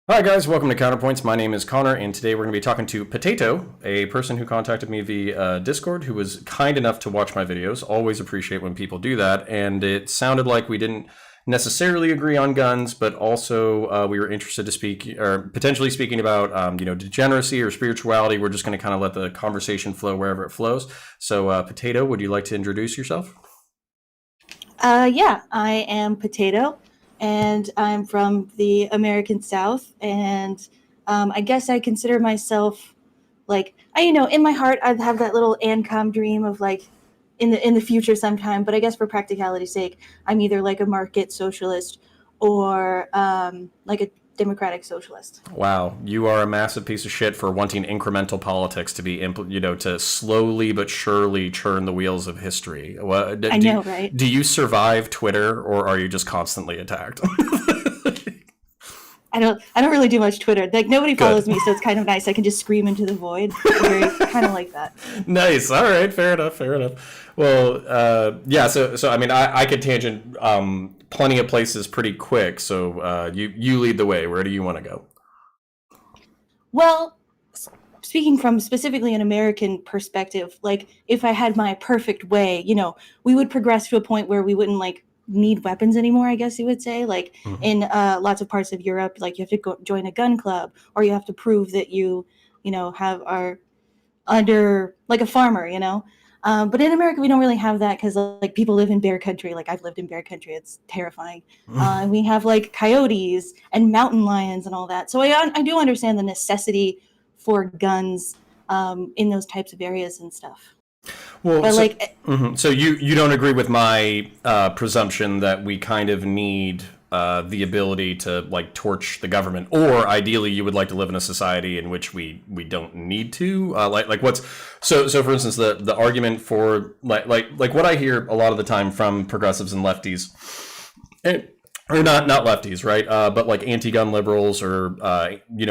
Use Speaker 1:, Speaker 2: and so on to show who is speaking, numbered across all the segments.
Speaker 1: Hi guys, welcome to Counterpoints. My name is Connor, and today we're going to be talking to Potato, a person who contacted me via Discord, who was kind enough to watch my videos. Always appreciate when people do that, and it sounded like we didn't necessarily agree on guns, but also we were interested to speak, or potentially speaking about, degeneracy or spirituality. We're just going to kind of let the conversation flow wherever it flows. So, Potato, would you like to introduce yourself?
Speaker 2: Yeah, I am Potato, and I'm from the American South, and I guess I consider myself in my heart I have that little ANCOM dream of like in the future sometime. But I guess for practicality's sake, I'm either like a market socialist or like a democratic socialist.
Speaker 1: Wow, you are a massive piece of shit for wanting incremental politics to be, to slowly but surely churn the wheels of history.
Speaker 2: I know, right?
Speaker 1: Do you survive Twitter, or are you just constantly attacked?
Speaker 2: I don't really do much Twitter. Like nobody
Speaker 1: Good.
Speaker 2: follows me, so it's kind of nice. I can just scream into the void. Very kind of like that.
Speaker 1: Nice. All right. Fair enough. Fair enough. Well, yeah. So I mean, I could tangent plenty of places pretty quick. So you lead the way. Where do you want to go?
Speaker 2: Well, speaking from specifically an American perspective, like if I had my perfect way, we would progress to a point where we wouldn't like need weapons anymore, I guess you would say. Like
Speaker 1: Mhm.
Speaker 2: in lots of parts of Europe, like you have to go join a gun club, or you have to prove that have are under like a farmer, But in America, we don't really have that because like people live in bear country. Like I've lived in bear country; it's terrifying. And we have like coyotes and mountain lions and all that. So I do understand the necessity for guns in those types of areas and stuff.
Speaker 1: Well,
Speaker 2: But
Speaker 1: so
Speaker 2: like,
Speaker 1: so you don't agree with my presumption that we kind of need the ability to like torch the government, or ideally, you would like to live in a society in which we don't need to. Like what's so for instance, the argument for like what I hear a lot of the time from progressives and lefties. And, or not lefties, right? But like anti-gun liberals or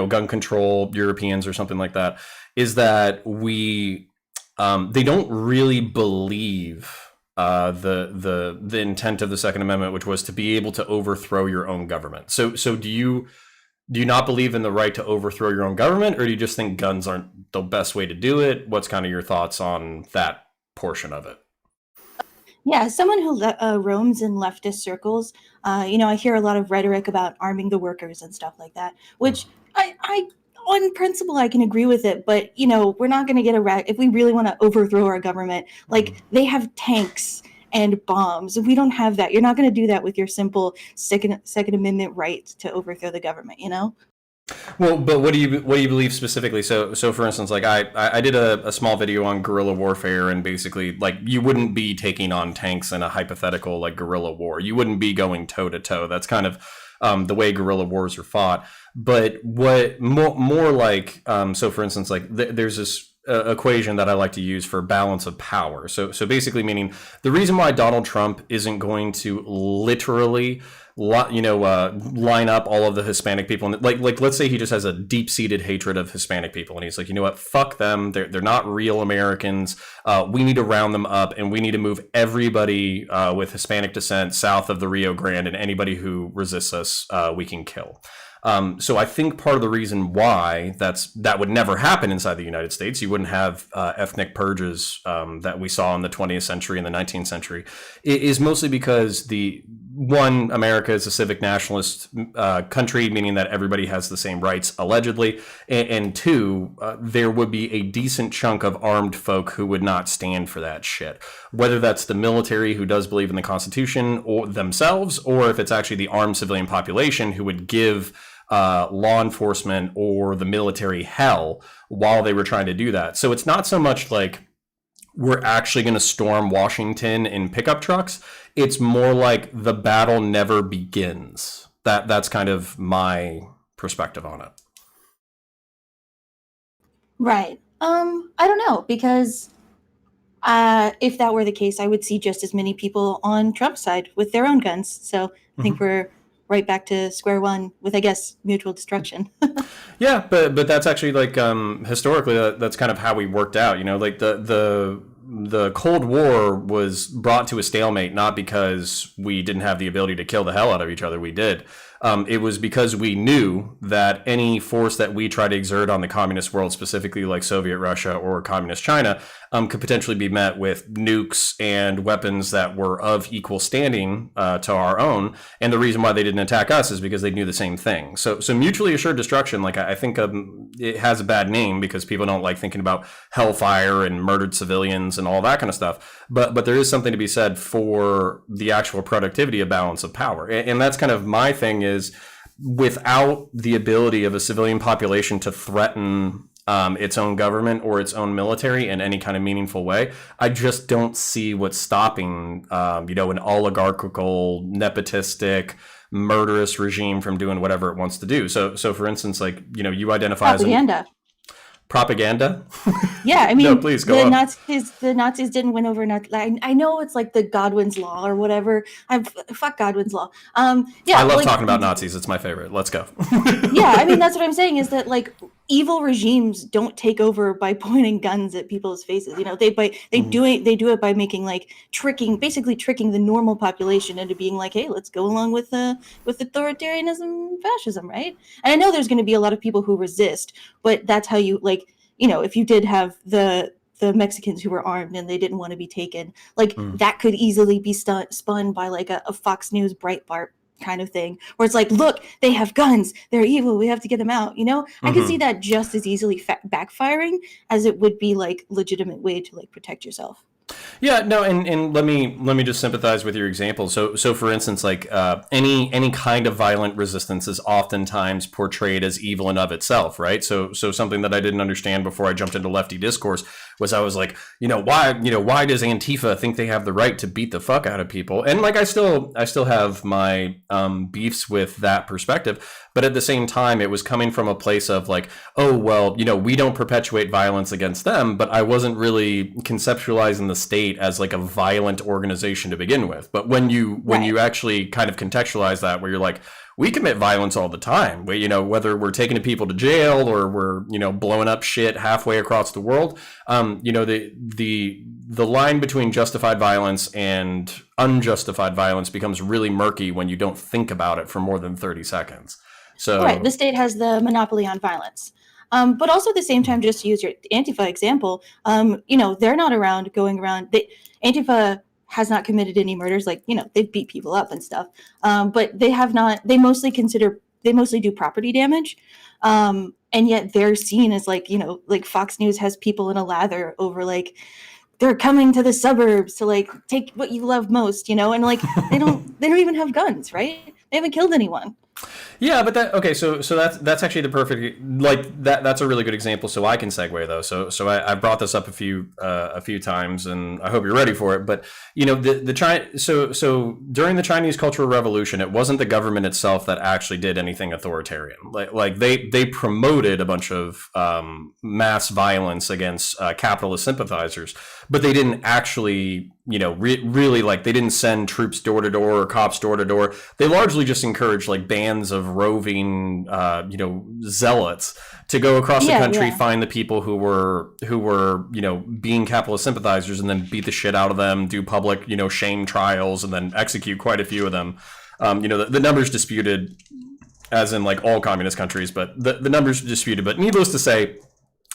Speaker 1: gun control Europeans or something like that, is that they don't really believe the intent of the Second Amendment, which was to be able to overthrow your own government. So do you not believe in the right to overthrow your own government, or do you just think guns aren't the best way to do it? What's kind of your thoughts on that portion of it?
Speaker 2: yeah, as someone who roams in leftist circles, I hear a lot of rhetoric about arming the workers and stuff like that, which on principle, I can agree with it. But we're not going to get if we really want to overthrow our government. Like they have tanks and bombs. We don't have that. You're not going to do that with your simple Second Amendment right to overthrow the government.
Speaker 1: Well, but what do you believe specifically? So for instance, like I did a small video on guerrilla warfare, and basically like you wouldn't be taking on tanks in a hypothetical like guerrilla war. You wouldn't be going toe to toe. That's kind of the way guerrilla wars are fought. But what more like so for instance, like there's this equation that I like to use for balance of power. So basically meaning the reason why Donald Trump isn't going to literally line up all of the Hispanic people, and like let's say he just has a deep seated hatred of Hispanic people, and he's like, you know what, fuck them, they're not real Americans. We need to round them up, and we need to move everybody with Hispanic descent south of the Rio Grande, and anybody who resists us, we can kill. So I think part of the reason why that would never happen inside the United States, you wouldn't have ethnic purges that we saw in the 20th century and the 19th century, is mostly because America is a civic nationalist country, meaning that everybody has the same rights allegedly, and two, there would be a decent chunk of armed folk who would not stand for that shit. Whether that's the military who does believe in the Constitution or themselves, or if it's actually the armed civilian population who would give law enforcement or the military hell while they were trying to do that. So it's not so much like we're actually going to storm Washington in pickup trucks. It's more like the battle never begins. That's kind of my perspective on it.
Speaker 2: Right. I don't know, because if that were the case, I would see just as many people on Trump's side with their own guns. So I think
Speaker 1: Mhm.
Speaker 2: we're right back to square one with, I guess, mutual destruction.
Speaker 1: Yeah, but that's actually like historically that's kind of how we worked out. Like the Cold War was brought to a stalemate not because we didn't have the ability to kill the hell out of each other. We did, It was because we knew that any force that we try to exert on the communist world, specifically like Soviet Russia or communist China, could potentially be met with nukes and weapons that were of equal standing to our own. And the reason why they didn't attack us is because they knew the same thing. So mutually assured destruction, like I think it has a bad name because people don't like thinking about hellfire and murdered civilians and all that kind of stuff. But there is something to be said for the actual productivity of balance of power. And that's kind of my thing is without the ability of a civilian population to threaten its own government or its own military in any kind of meaningful way, I just don't see what's stopping, an oligarchical, nepotistic, murderous regime from doing whatever it wants to do. So for instance, like, you identify
Speaker 2: Propaganda.
Speaker 1: Propaganda?
Speaker 2: Yeah, I mean,
Speaker 1: No, please go on.
Speaker 2: The Nazis didn't win over. I know it's like the Godwin's law or whatever. Fuck Godwin's law. Yeah,
Speaker 1: I love talking about Nazis. It's my favorite. Let's go.
Speaker 2: Yeah, I mean, that's what I'm saying is that like evil regimes don't take over by pointing guns at people's faces. They do it by making basically tricking the normal population into being like, hey, let's go along with authoritarianism and fascism, right? And I know there's going to be a lot of people who resist, but that's how you if you did have the Mexicans who were armed and they didn't want to be taken, that could easily be spun by like a Fox News Breitbart kind of thing, where it's like, look, they have guns, they're evil, we have to get them out. I could see that just as easily backfiring as it would be like legitimate way to like protect yourself.
Speaker 1: Yeah, no, and let me just sympathize with your example. So for instance, like any kind of violent resistance is oftentimes portrayed as evil in of itself, right? So something that I didn't understand before I jumped into lefty discourse was I was like, why does Antifa think they have the right to beat the fuck out of people? And like I still have my beefs with that perspective, but at the same time, it was coming from a place of like, oh well, we don't perpetuate violence against them, but I wasn't really conceptualizing the state as like a violent organization to begin with. But when you actually kind of contextualize that, where you're like, we commit violence all the time, whether we're taking people to jail or we're blowing up shit halfway across the world, the line between justified violence and unjustified violence becomes really murky when you don't think about it for more than 30 seconds. So
Speaker 2: right, the state has the monopoly on violence. But also at the same time, just to use your Antifa example, they're not going around. Antifa has not committed any murders. They've beat people up and stuff. But they have not. They mostly do property damage. And yet they're seen as like Fox News has people in a lather over like they're coming to the suburbs to like take what you love most, and like they don't even have guns, right? They haven't killed anyone.
Speaker 1: Yeah, but so that's actually the perfect, like that's a really good example. So I can segue though. So I brought this up a few times, and I hope you're ready for it. But so during the Chinese Cultural Revolution, it wasn't the government itself that actually did anything authoritarian. Like they promoted a bunch of mass violence against capitalist sympathizers, but they didn't actually really like they didn't send troops door to door or cops door to door. They largely just encouraged like bands of roving zealots to go across the country, find the people who were being capitalist sympathizers, and then beat the shit out of them, do public shame trials, and then execute quite a few of them. The numbers disputed, as in like all communist countries, but the numbers disputed. But needless to say,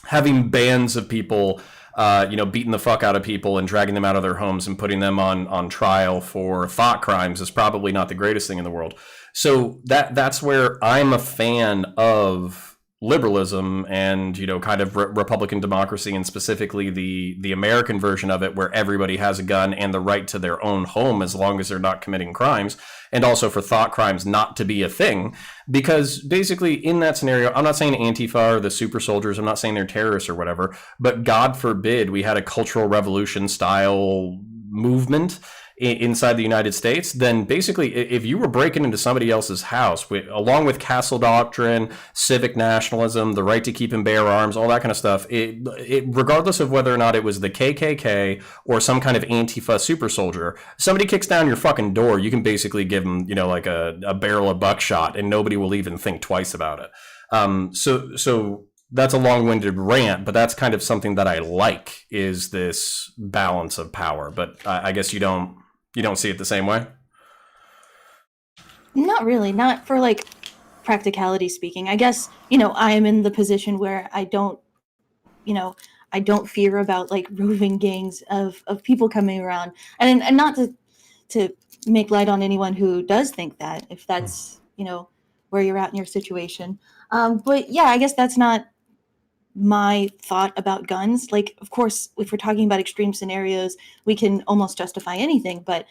Speaker 1: having bands of people beating the fuck out of people and dragging them out of their homes and putting them on trial for thought crimes is probably not the greatest thing in the world. So that's where I'm a fan of liberalism and kind of Republican democracy, and specifically the American version of it, where everybody has a gun and the right to their own home as long as they're not committing crimes, and also for thought crimes not to be a thing. Because basically in that scenario, I'm not saying Antifa or the super soldiers, I'm not saying they're terrorists or whatever, but God forbid we had a cultural revolution style movement inside the United States, then basically if you were breaking into somebody else's house along with castle doctrine, civic nationalism, the right to keep and bear arms, all that kind of stuff, it regardless of whether or not it was the KKK or some kind of Antifa super soldier, somebody kicks down your fucking door, you can basically give them like a barrel of buckshot and nobody will even think twice about it. So that's a long-winded rant, but that's kind of something that I like, is this balance of power. But I guess you don't see it the same way?
Speaker 2: Not really, not for like practicality speaking. I guess, I am in the position where you know, I don't fear about like roving gangs of people coming around. And not to make light on anyone who does think that, if that's, where you're at in your situation. But yeah, I guess that's not my thought about guns. Like, of course, if we're talking about extreme scenarios, we can almost justify anything. But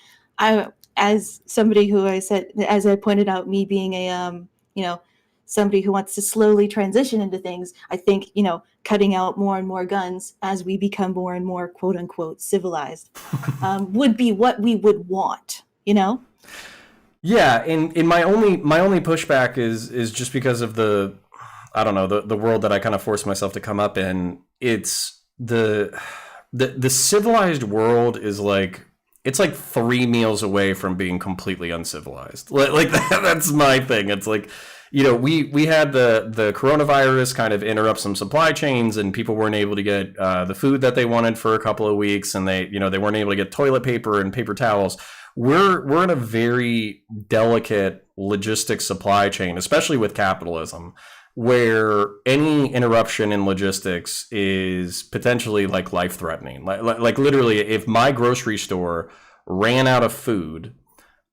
Speaker 2: as somebody who I said, as I pointed out, me being a, somebody who wants to slowly transition into things, I think, cutting out more and more guns as we become more and more quote unquote civilized would be what we would want,
Speaker 1: Yeah, and my only pushback is just because of the, I don't know, the world that I kind of forced myself to come up in. It's the civilized world is like, it's like 3 meals away from being completely uncivilized. Like that's my thing. It's like, we had the coronavirus kind of interrupt some supply chains, and people weren't able to get the food that they wanted for a couple of weeks, and they weren't able to get toilet paper and paper towels. We're in a very delicate logistic supply chain, especially with capitalism, where any interruption in logistics is potentially like life threatening. Like literally, if my grocery store ran out of food,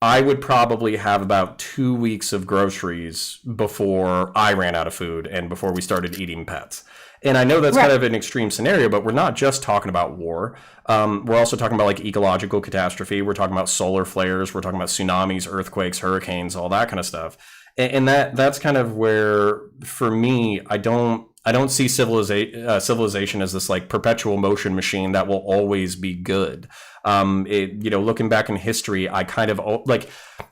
Speaker 1: I would probably have about 2 weeks of groceries before I ran out of food and before we started eating pets. And I know that's kind
Speaker 2: Right.
Speaker 1: of an extreme scenario, but we're not just talking about war. We're also talking about like ecological catastrophe. We're talking about solar flares. We're talking about tsunamis, earthquakes, hurricanes, all that kind of stuff. And that's kind of where, for me, I don't see civilization as this like perpetual motion machine that will always be good. Looking back in history, I kind of like,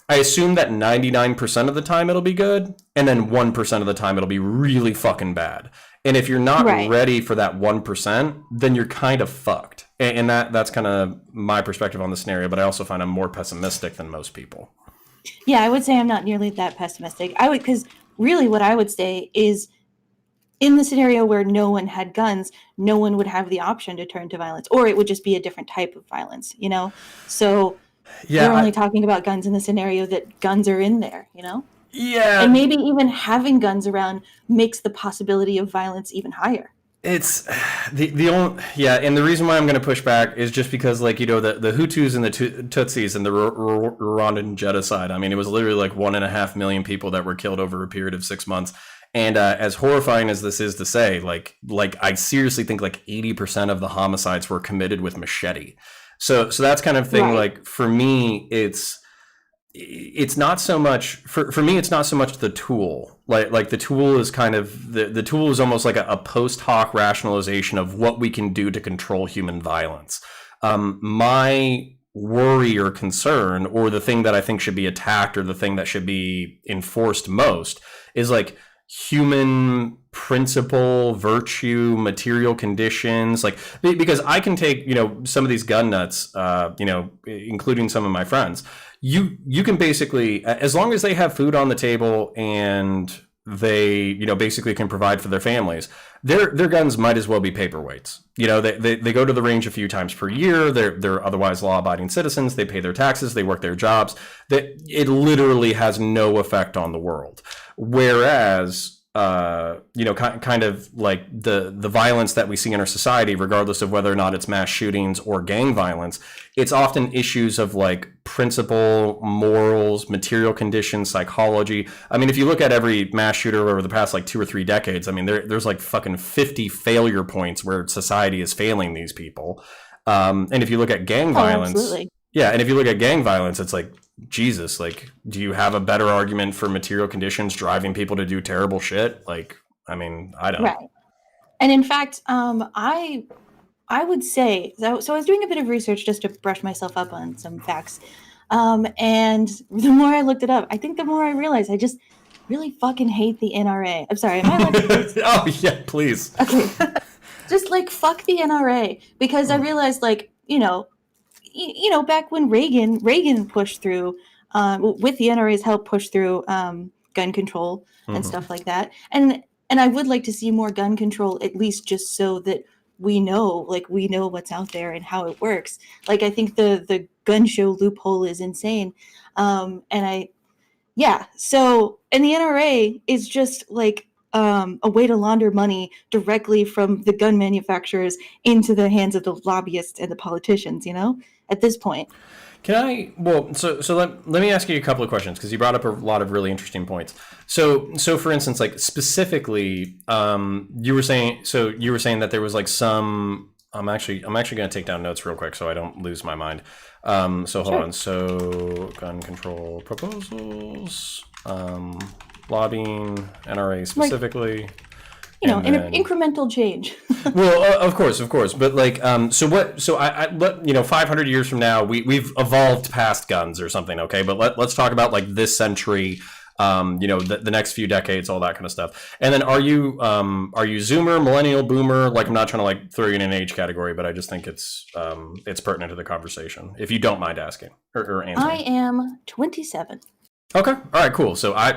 Speaker 1: I assume that 99% of the time it'll be good, and then 1% of the time it'll be really fucking bad. And if you're not
Speaker 2: Right.
Speaker 1: ready for that 1%, then you're kind of fucked. And that's kind of my perspective on the scenario, but I also find I'm more pessimistic than most people.
Speaker 2: Yeah, I would say I'm not nearly that pessimistic. I would, because really what I would say is, in the scenario where no one had guns, no one would have the option to turn to violence, or it would just be a different type of violence. So
Speaker 1: Yeah,
Speaker 2: we're only talking about guns in the scenario that guns are in there. And
Speaker 1: yeah,
Speaker 2: maybe even having guns around makes the possibility of violence even higher.
Speaker 1: it's the only, yeah, and the reason why I'm going to push back is just because, like, the Hutus and the Tutsis and the Rwandan genocide. I mean, it was literally like 1.5 million people that were killed over a period of 6 months. And as horrifying as this is to say, like I seriously think like 80% of the homicides were committed with machete. So that's kind of thing.
Speaker 2: Right.
Speaker 1: Like, for me, it's not so much for me, it's not so much the tool. Like the tool is kind of the tool is almost like a post hoc rationalization of what we can do to control human violence. My worry or concern, or the thing that I think should be attacked, or the thing that should be enforced most, is like human principle, virtue, material conditions. Like, because I can take, some of these gun nuts, including some of my friends. You can basically, as long as they have food on the table and they, basically can provide for their families, their guns might as well be paperweights. They go to the range a few times per year. They're otherwise law-abiding citizens. They pay their taxes. They work their jobs. That it literally has no effect on the world. Whereas, kind of like the violence that we see in our society, regardless of whether or not it's mass shootings or gang violence, it's often issues of like principle, morals, material conditions, psychology. I mean, if you look at every mass shooter over the past like 2 or 3 decades, I mean, there's like fucking 50 failure points where society is failing these people. And if you look at gang
Speaker 2: Oh,
Speaker 1: violence,
Speaker 2: absolutely.
Speaker 1: yeah, and if you look at gang violence, it's like, Jesus, like, do you have a better argument for material conditions driving people to do terrible shit? Like, I mean, I don't.
Speaker 2: Right. And in fact, I would say, so I was doing a bit of research just to brush myself up on some facts. And the more I looked it up, I think the more I realized I just really fucking hate the NRA. I'm sorry, am I allowed to curse?
Speaker 1: Oh, yeah, please.
Speaker 2: Okay. Just like fuck the NRA, because I realized, like, back when Reagan pushed through, with the NRA's help, pushed through gun control and
Speaker 1: Mhm.
Speaker 2: stuff like that. And I would like to see more gun control, at least just so that we know what's out there and how it works. Like, I think the gun show loophole is insane, and Yeah. So, and the NRA is just like a way to launder money directly from the gun manufacturers into the hands of the lobbyists and the politicians, at this point.
Speaker 1: Can I? Well, so let me ask you a couple of questions because you brought up a lot of really interesting points. So for instance, like specifically, you were saying that there was like some. I'm actually going to take down notes real quick so I don't lose my mind. So hold on. So gun control proposals, lobbying, NRA specifically.
Speaker 2: Incremental change.
Speaker 1: Well, of course, but like, so I 500 years from now, we've evolved past guns or something, okay? But let's talk about like this century, the next few decades, all that kind of stuff. And then are you Zoomer, Millennial, Boomer? Like, I'm not trying to like throw you in an age category, but I just think it's pertinent to the conversation. If you don't mind asking or answering.
Speaker 2: I am 27.
Speaker 1: Okay. All right, cool. So I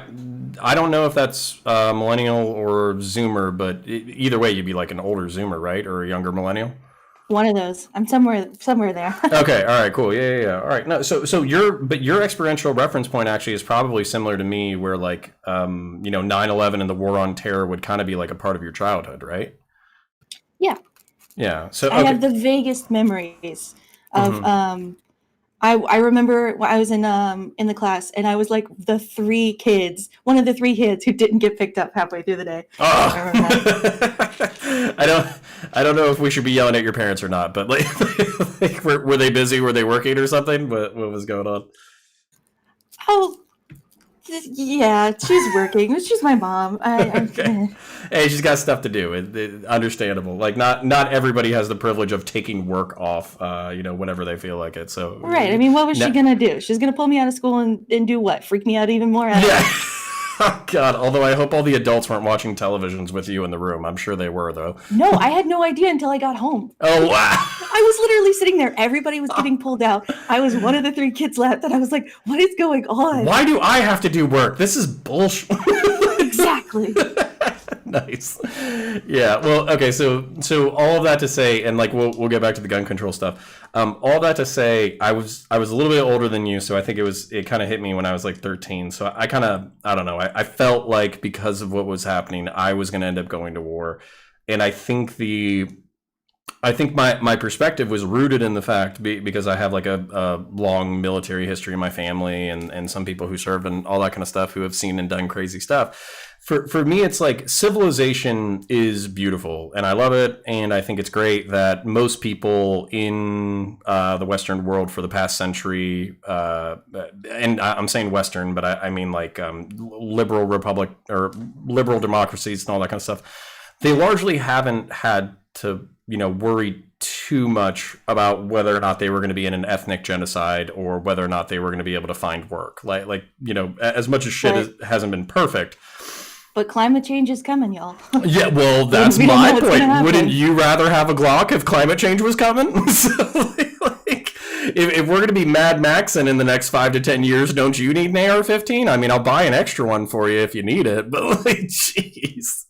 Speaker 1: don't know if that's millennial or Zoomer, but either way, you'd be like an older Zoomer, right? Or a younger millennial?
Speaker 2: One of those. I'm somewhere there.
Speaker 1: Okay. All right, cool. Yeah. All right. No, so your experiential reference point actually is probably similar to me where like, 9/11 and the war on terror would kind of be like a part of your childhood, right?
Speaker 2: Yeah.
Speaker 1: Yeah. So
Speaker 2: I have the vaguest memories of, I remember when I was in the class and I was like one of the three kids who didn't get picked up halfway through the day.
Speaker 1: Oh. I don't know if we should be yelling at your parents or not, but like were they busy? Were they working or something? What was going on?
Speaker 2: Oh, yeah, she's working. She's my mom.
Speaker 1: Okay. Hey, she's got stuff to do. Understandable. Like not everybody has the privilege of taking work off, whenever they feel like it. So
Speaker 2: right. I mean, what was she gonna do? She's gonna pull me out of school and do what? Freak me out even more?
Speaker 1: Yeah. Oh, God. Although I hope all the adults weren't watching televisions with you in the room. I'm sure they were, though.
Speaker 2: No, I had no idea until I got home.
Speaker 1: Oh, wow.
Speaker 2: I was literally sitting there. Everybody was getting pulled out. I was one of the three kids left, and I was like, what is going on?
Speaker 1: Why do I have to do work? This is bullshit.
Speaker 2: Exactly.
Speaker 1: Nice. Yeah. Well, okay. So all of that to say, and like we'll get back to the gun control stuff. All that to say, I was a little bit older than you, so I think it kind of hit me when I was like 13. So I don't know. I felt like because of what was happening, I was going to end up going to war, and I think my perspective was rooted in the fact because I have like a long military history in my family and some people who served and all that kind of stuff who have seen and done crazy stuff. For me, it's like civilization is beautiful and I love it. And I think it's great that most people in the Western world for the past century, and I'm saying Western, but I mean like liberal republic or liberal democracies and all that kind of stuff, they largely haven't had to worry too much about whether or not they were going to be in an ethnic genocide or whether or not they were going to be able to find work. Like as much as shit hasn't been perfect.
Speaker 2: But climate change is coming, y'all.
Speaker 1: Yeah, well, that's my point. Wouldn't you rather have a Glock if climate change was coming? So, if we're going to be Mad Maxing in the next 5 to 10 years, don't you need an AR-15? I mean, I'll buy an extra one for you if you need it, but like, jeez.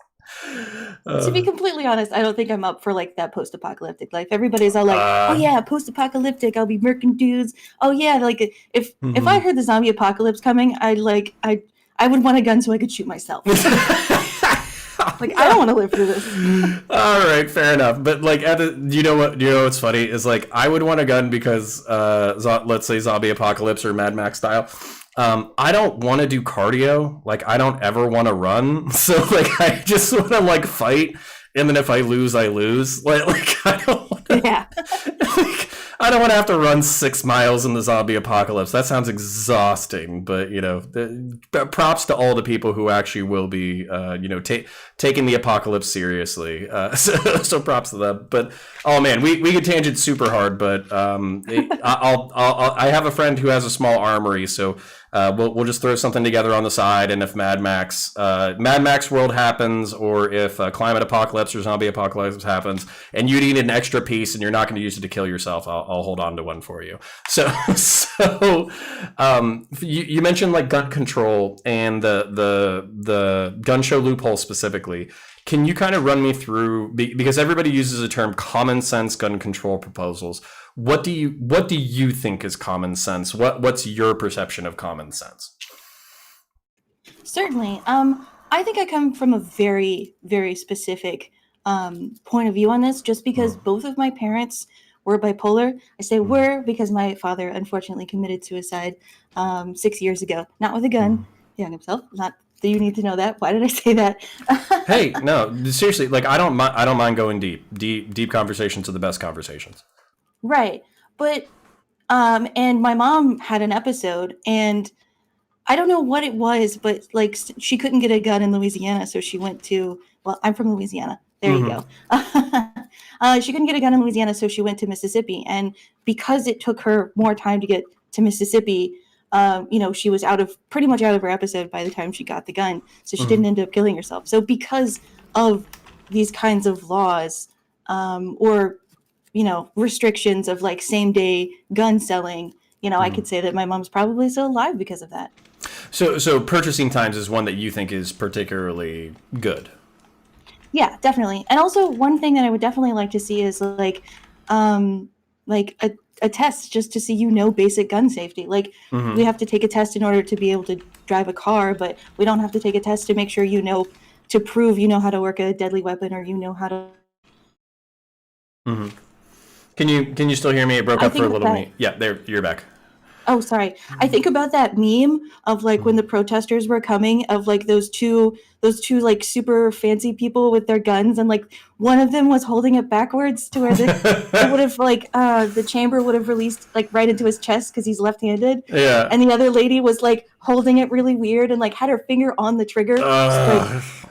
Speaker 2: To be completely honest, I don't think I'm up for like that post-apocalyptic life. Everybody's all like, "Oh yeah, post-apocalyptic. I'll be murking dudes. Oh yeah, like if I heard the zombie apocalypse coming, I would want a gun so I could shoot myself. Like I don't want to live through this."
Speaker 1: All right, fair enough. But like, you know what's funny is like I would want a gun because let's say zombie apocalypse or Mad Max style. I don't want to do cardio. Like, I don't ever want to run. So, like, I just want to, like, fight. And then if I lose, I lose. Like I don't want to,
Speaker 2: yeah.
Speaker 1: Like, I don't want to have to run 6 miles in the zombie apocalypse. That sounds exhausting. But, props to all the people who actually will be, taking the apocalypse seriously. So props to them. But, oh, man, we could tangent super hard. But I have a friend who has a small armory. So we'll just throw something together on the side. And if Mad Max world happens, or if climate apocalypse or zombie apocalypse happens, and you need an extra piece and you're not going to use it to kill yourself, I'll hold on to one for you. So you mentioned like gun control and the gun show loophole specifically. Can you kind of run me through, because everybody uses the term common sense gun control proposals. What do you think is common sense? What's your perception of common sense?
Speaker 2: Certainly. I think I come from a very, very specific point of view on this, just because both of my parents were bipolar. I say were because my father unfortunately committed suicide 6 years ago, not with a gun, he hung himself. Not that you need to know that. Why did I say that?
Speaker 1: Hey, no, seriously, like I don't mind going deep conversations are the best conversations.
Speaker 2: Right. But and my mom had an episode, and I don't know what it was, but like she couldn't get a gun in Louisiana, so she went to. Well, I'm from Louisiana. There you go. She couldn't get a gun in Louisiana, so she went to Mississippi, and because it took her more time to get to Mississippi, she was pretty much out of her episode by the time she got the gun, so she didn't end up killing herself. So because of these kinds of laws, or restrictions of like same day gun selling, I could say that my mom's probably still alive because of that.
Speaker 1: So purchasing times is one that you think is particularly good.
Speaker 2: Yeah, definitely. And also one thing that I would definitely like to see is like a test just to see basic gun safety. Like we have to take a test in order to be able to drive a car, but we don't have to take a test to make sure to prove how to work a deadly weapon, or how to.
Speaker 1: Mm-hmm. Can you still hear me? It broke
Speaker 2: I
Speaker 1: up for a
Speaker 2: think
Speaker 1: little
Speaker 2: that.
Speaker 1: bit. Yeah, there you're back.
Speaker 2: Oh, sorry. I think about that meme of like when the protesters were coming, of like those two like super fancy people with their guns, and like one of them was holding it backwards to where it would have like the chamber would have released like right into his chest because he's left-handed,
Speaker 1: Yeah.
Speaker 2: and the other lady was like holding it really weird and like had her finger on the trigger,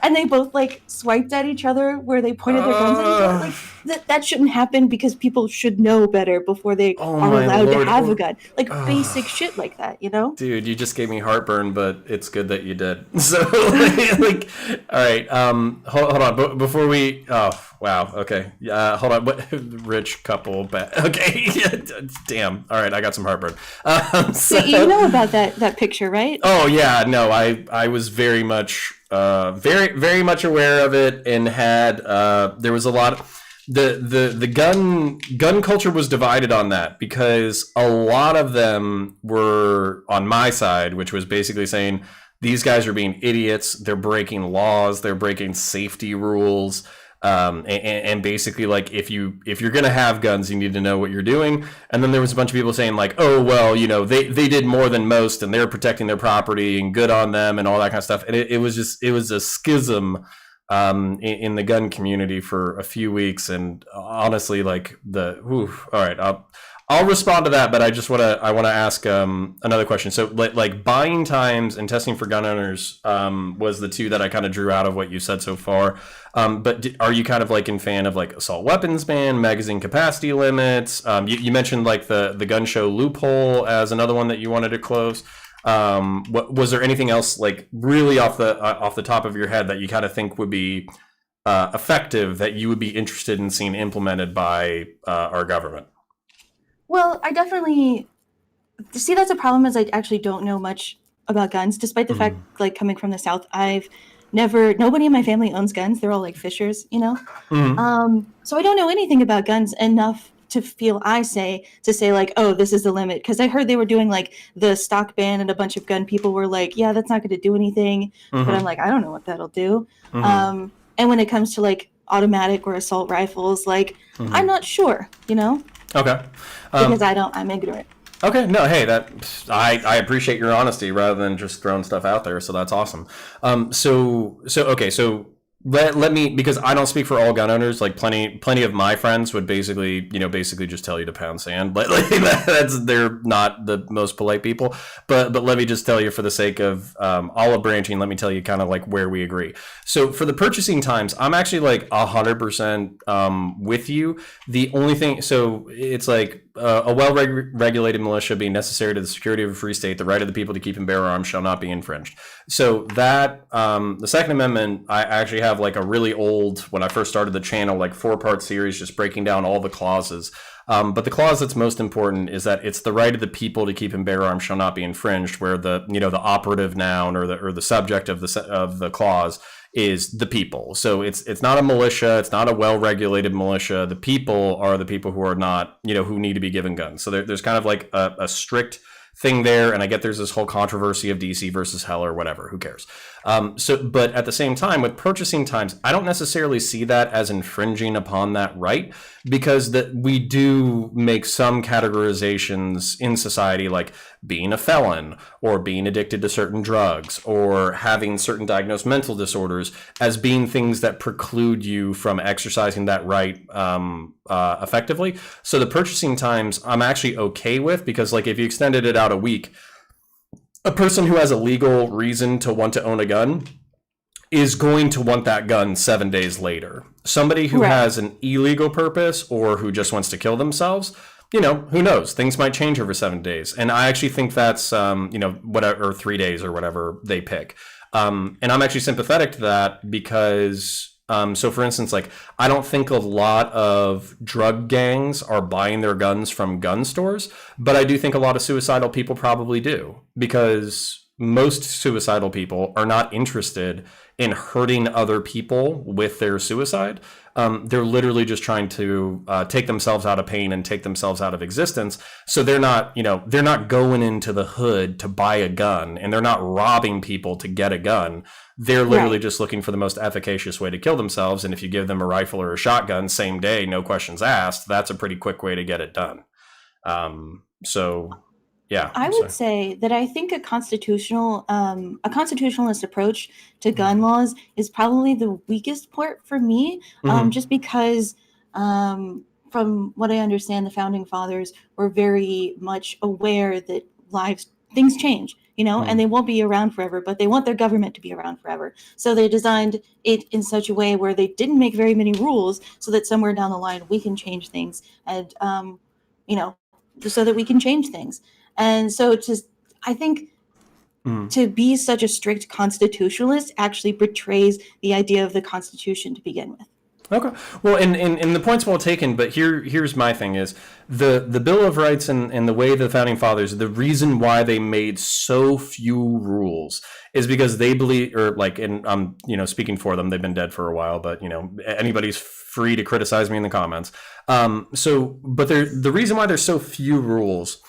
Speaker 2: and they both like swiped at each other where they pointed their guns at each other. Like that shouldn't happen, because people should know better before they
Speaker 1: Oh
Speaker 2: are
Speaker 1: my
Speaker 2: allowed
Speaker 1: Lord.
Speaker 2: to have a gun. Like basic shit like that,
Speaker 1: Dude, you just gave me heartburn, but it's good that you did. So, like, all right. Hold on. Before we. Oh, wow. Okay. Hold on. What? Rich couple. Okay. Damn. All right. I got some heartburn.
Speaker 2: So you know about that picture, right?
Speaker 1: Oh yeah. No. I was very much very much aware of it, and had there was a lot of. The gun culture was divided on that, because a lot of them were on my side, which was basically saying these guys are being idiots, they're breaking laws, they're breaking safety rules, and basically like if you're gonna have guns, you need to know what you're doing. And then there was a bunch of people saying like, oh well, they did more than most, and they're protecting their property, and good on them, and all that kind of stuff. And it was a schism in the gun community for a few weeks, and honestly, like all right, I'll respond to that, but I want to ask another question. So like buying times and testing for gun owners was the two that I kind of drew out of what you said so far. But are you kind of like in fan of like assault weapons ban, magazine capacity limits? You mentioned like the gun show loophole as another one that you wanted to close. What was there anything else like really off the top of your head that you kind of think would be effective, that you would be interested in seeing implemented by our government?
Speaker 2: Well, I definitely see that's a problem, is I actually don't know much about guns, despite the fact, like coming from the South, nobody in my family owns guns. They're all like fishers. So I don't know anything about guns enough to feel to say like, oh, this is the limit. Because I heard they were doing like the stock ban, and a bunch of gun people were like, yeah, that's not going to do anything. But I'm like, I don't know what that'll do. And when it comes to like automatic or assault rifles, like I'm not sure,
Speaker 1: Okay.
Speaker 2: because I'm ignorant.
Speaker 1: Okay, no, hey, I appreciate your honesty rather than just throwing stuff out there, so that's awesome. So let me, because I don't speak for all gun owners. Like plenty of my friends would basically just tell you to pound sand. Like they're not the most polite people. But let me just tell you, for the sake of olive branching, let me tell you kind of like where we agree. So for the purchasing times, I'm actually like 100% with you. The only thing, so it's like a well-regulated militia being necessary to the security of a free state, the right of the people to keep and bear arms shall not be infringed. So that the Second Amendment, I actually have like a really old, when I first started the channel, like 4-part series just breaking down all the clauses. But the clause that's most important is that it's the right of the people to keep and bear arms shall not be infringed, where the the operative noun or the subject of the clause is the people. So it's not a militia, it's not a well-regulated militia. The people are the people who are not, who need to be given guns. So there's kind of like a strict thing there, and I get there's this whole controversy of DC versus hell or whatever. Who cares? But at the same time, with purchasing times, I don't necessarily see that as infringing upon that right, because that we do make some categorizations in society, like being a felon or being addicted to certain drugs or having certain diagnosed mental disorders, as being things that preclude you from exercising that right effectively. So the purchasing times I'm actually okay with, because like if you extended it out a week, a person who has a legal reason to want to own a gun is going to want that gun 7 days later. Somebody who has an illegal purpose or who just wants to kill themselves, you know, who knows? Things might change over 7 days. And I actually think that's, you know, whatever, or 3 days or whatever they pick. And I'm actually sympathetic to that because, so for instance, like, I don't think a lot of drug gangs are buying their guns from gun stores, but I do think a lot of suicidal people probably do, because most suicidal people are not interested in hurting other people with their suicide. They're literally just trying to take themselves out of pain and take themselves out of existence. So they're not, you know, they're not going into the hood to buy a gun, and they're not robbing people to get a gun. They're literally just looking for the most efficacious way to kill themselves. And if you give them a rifle or a shotgun same day, no questions asked, that's a pretty quick way to get it done. So yeah,
Speaker 2: I would say that I think a constitutionalist approach to gun laws is probably the weakest part for me, just because, from what I understand, the founding fathers were very much aware that things change, you know, and they won't be around forever, but they want their government to be around forever. So they designed it in such a way where they didn't make very many rules, so that somewhere down the line we can change things, and you know, so that we can change things. And so I think to be such a strict constitutionalist actually betrays the idea of the Constitution to begin with.
Speaker 1: Okay. Well, and the point's well taken, but here's my thing is the Bill of Rights and the way the founding fathers, the reason why they made so few rules is because they believe, or like, and I'm, you know, speaking for them, they've been dead for a while, but you know, anybody's free to criticize me in the comments. But the reason why there's so few rules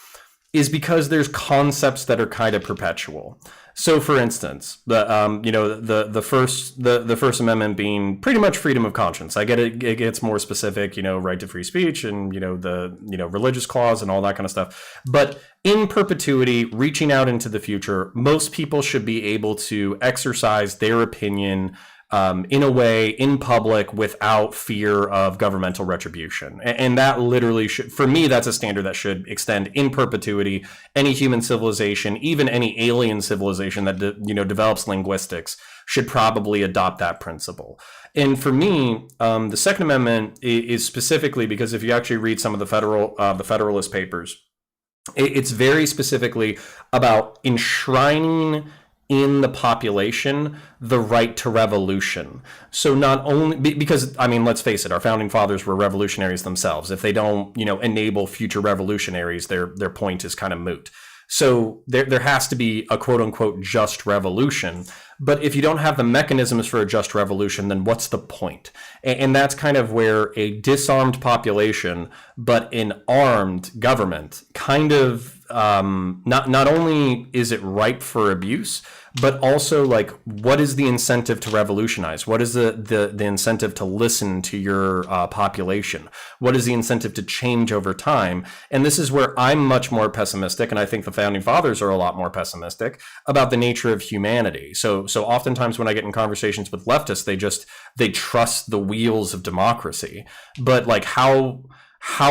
Speaker 1: is because there's concepts that are kind of perpetual. So, for instance, the First Amendment being pretty much freedom of conscience. I get it; it gets more specific, you know, right to free speech, and the religious clause and all that kind of stuff. But in perpetuity, reaching out into the future, most people should be able to exercise their opinion in a way, in public, without fear of governmental retribution. And that literally should, for me, that's a standard that should extend in perpetuity. Any human civilization, even any alien civilization that develops linguistics, should probably adopt that principle. And for me, the Second Amendment is specifically because if you actually read some of the Federalist Papers, it's very specifically about enshrining in the population the right to revolution. So not only because, I mean, let's face it, our founding fathers were revolutionaries themselves. If they don't, enable future revolutionaries, their point is kind of moot. So there has to be a quote unquote just revolution. But if you don't have the mechanisms for a just revolution, then what's the point? And that's kind of where a disarmed population, but an armed government kind of not only is it ripe for abuse, but also like, what is the incentive to revolutionize? What is the incentive to listen to your population? What is the incentive to change over time? And this is where I'm much more pessimistic, and I think the founding fathers are a lot more pessimistic about the nature of humanity. So oftentimes when I get in conversations with leftists, they trust the wheels of democracy. But like, how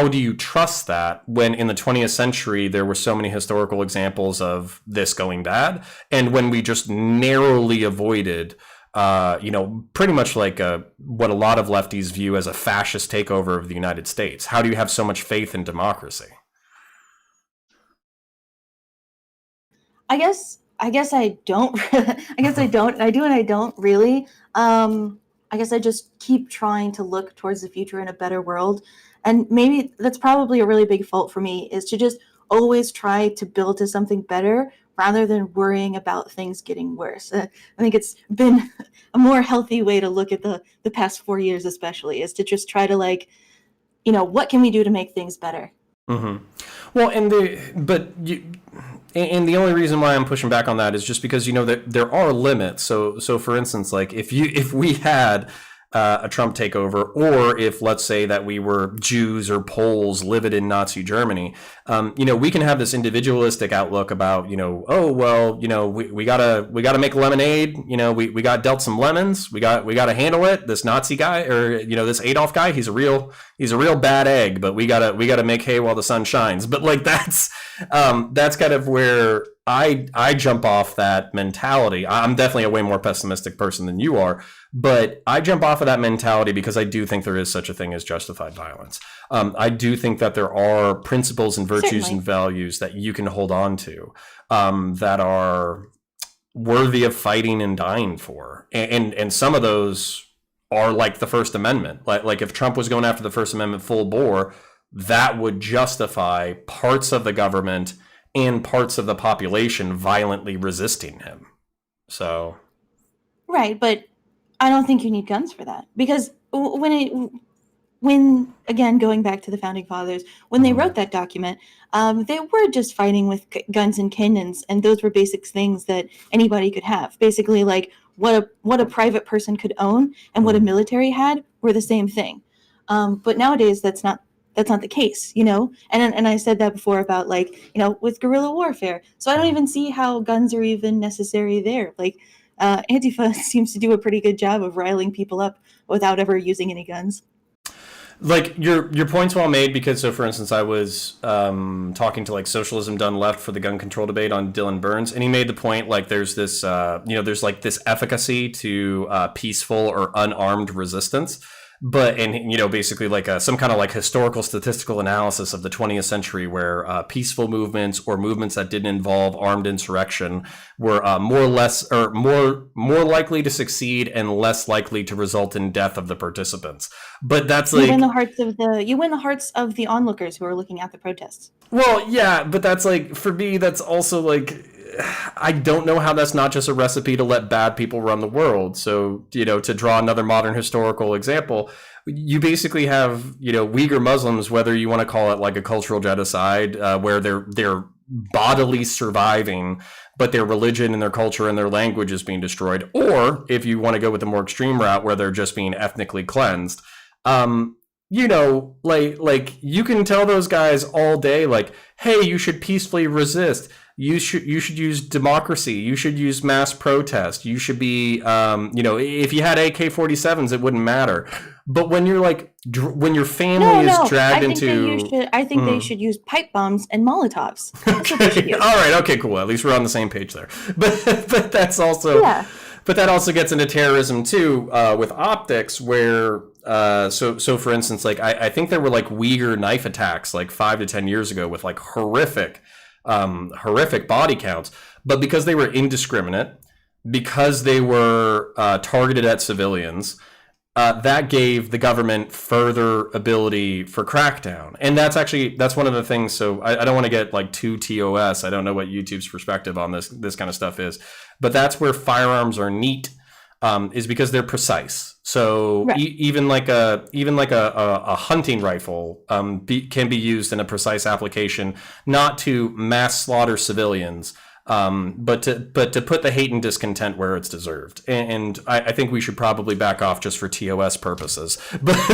Speaker 1: do you trust that when in the 20th century there were so many historical examples of this going bad, and when we just narrowly avoided pretty much like what a lot of lefties view as a fascist takeover of the United States? How do you have so much faith in democracy?
Speaker 2: I guess I don't. I guess I don't. I do and I don't really. I guess I just keep trying to look towards the future in a better world. And maybe that's probably a really big fault for me, is to just always try to build to something better rather than worrying about things getting worse. I think it's been a more healthy way to look at the past 4 years, especially, is to just try to what can we do to make things better?
Speaker 1: Mm-hmm. Well, And the only reason why I'm pushing back on that is just because, that there are limits. So for instance, like if we had a Trump takeover, or if, let's say, that we were Jews or Poles living in Nazi Germany, we can have this individualistic outlook about, oh well, we gotta make lemonade. We got dealt some lemons. We gotta handle it. This Nazi guy, or this Adolf guy, he's a real bad egg. But we gotta make hay while the sun shines. But like that's kind of where I jump off that mentality. I'm definitely a way more pessimistic person than you are, but I jump off of that mentality because I do think there is such a thing as justified violence. I do think that there are principles and virtues
Speaker 2: Certainly.
Speaker 1: and values that you can hold on to that are worthy of fighting and dying for. And some of those are like the First Amendment. Like if Trump was going after the First Amendment full bore, that would justify parts of the government and parts of the population violently resisting him. So,
Speaker 2: Right, but I don't think you need guns for that, because when again, going back to the founding fathers, when they wrote that document, they were just fighting with guns and cannons, and those were basic things that anybody could have. Basically, like what a private person could own and what a military had were the same thing. But nowadays, that's not the case, And I said that before about, like, with guerrilla warfare. So I don't even see how guns are even necessary there. Like, Antifa seems to do a pretty good job of riling people up without ever using any guns.
Speaker 1: like your point's well made, because so for instance, I was talking to like Socialism Done Left for the gun control debate on Dylan Burns, and he made the point like there's this there's like this efficacy to peaceful or unarmed resistance. But basically like some kind of like historical statistical analysis of the 20th century, where peaceful movements or movements that didn't involve armed insurrection were more likely to succeed and less likely to result in death of the participants. But that's like
Speaker 2: you win the hearts of the onlookers who are looking at the protests.
Speaker 1: well, yeah, but that's like, for me, that's also like, I don't know how that's not just a recipe to let bad people run the world. So, to draw another modern historical example, you basically have, Uyghur Muslims, whether you want to call it like a cultural genocide, where they're bodily surviving, but their religion and their culture and their language is being destroyed, or if you want to go with the more extreme route, where they're just being ethnically cleansed. Like you can tell those guys all day, like, hey, you should peacefully resist. You should use democracy. You should use mass protest. You should be, if you had AK-47s, it wouldn't matter. But when you're like, when your family is dragged
Speaker 2: I think they should use pipe bombs and Molotovs. That's what they should use.
Speaker 1: All right. Okay, cool. At least we're on the same page there. But that's also, but that also gets into terrorism too, with optics, where, so for instance, like I think there were like Uyghur knife attacks like 5 to 10 years ago with like horrific body counts, but because they were indiscriminate, because they were targeted at civilians, that gave the government further ability for crackdown. And that's one of the things. So I don't want to get like too TOS. I don't know what YouTube's perspective on this kind of stuff is, but that's where firearms are neat, is because they're precise. So right. even like a hunting rifle can be used in a precise application, not to mass slaughter civilians, but to put the hate and discontent where it's deserved. And I think we should probably back off just for TOS purposes. But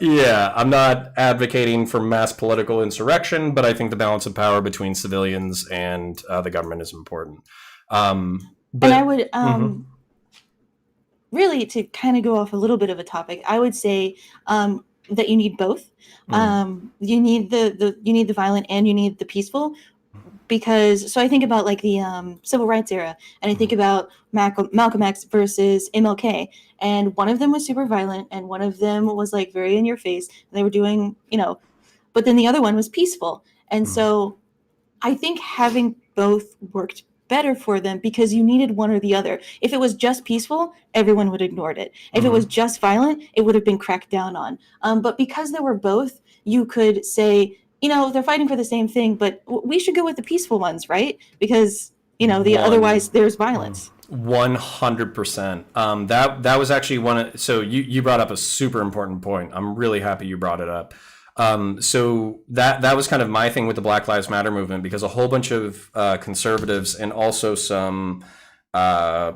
Speaker 1: yeah, I'm not advocating for mass political insurrection, but I think the balance of power between civilians and the government is important.
Speaker 2: And I would really, to kind of go off a little bit of a topic, I would say that you need both. You need the violent and you need the peaceful, because so I think about like the civil rights era, and I think about Malcolm X versus MLK, and one of them was super violent and one of them was like very in your face, and they were doing, but then the other one was peaceful. And so I think having both worked better for them, because you needed one or the other. If it was just peaceful, everyone would have ignored it. If it was just violent, it would have been cracked down on. But because there were both, you could say, they're fighting for the same thing, but we should go with the peaceful ones, right? Because, otherwise there's violence.
Speaker 1: 100%. That was actually so you brought up a super important point. I'm really happy you brought it up. So that was kind of my thing with the Black Lives Matter movement, because a whole bunch of conservatives and also some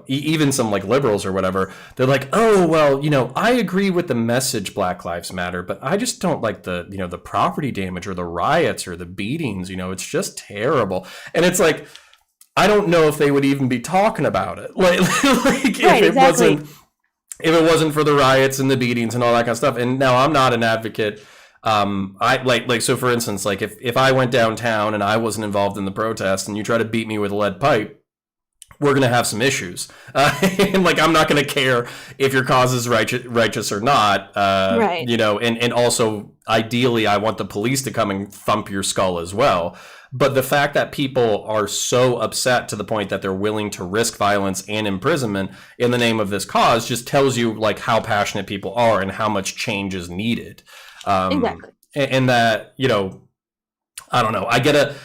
Speaker 1: even some like liberals or whatever, they're like, oh, well, I agree with the message Black Lives Matter, but I just don't like the, the property damage or the riots or the beatings, it's just terrible. And it's like, I don't know if they would even be talking about it. Like
Speaker 2: Right, exactly.
Speaker 1: If it wasn't for the riots and the beatings and all that kind of stuff. And now I'm not an advocate. I like so for instance, like if I went downtown and I wasn't involved in the protest and you try to beat me with a lead pipe, we're going to have some issues. And like, I'm not going to care if your cause is righteous or not.
Speaker 2: Right.
Speaker 1: And also ideally I want the police to come and thump your skull as well. But the fact that people are so upset to the point that they're willing to risk violence and imprisonment in the name of this cause just tells you like how passionate people are and how much change is needed.
Speaker 2: Exactly.
Speaker 1: And that, I don't know. I get a,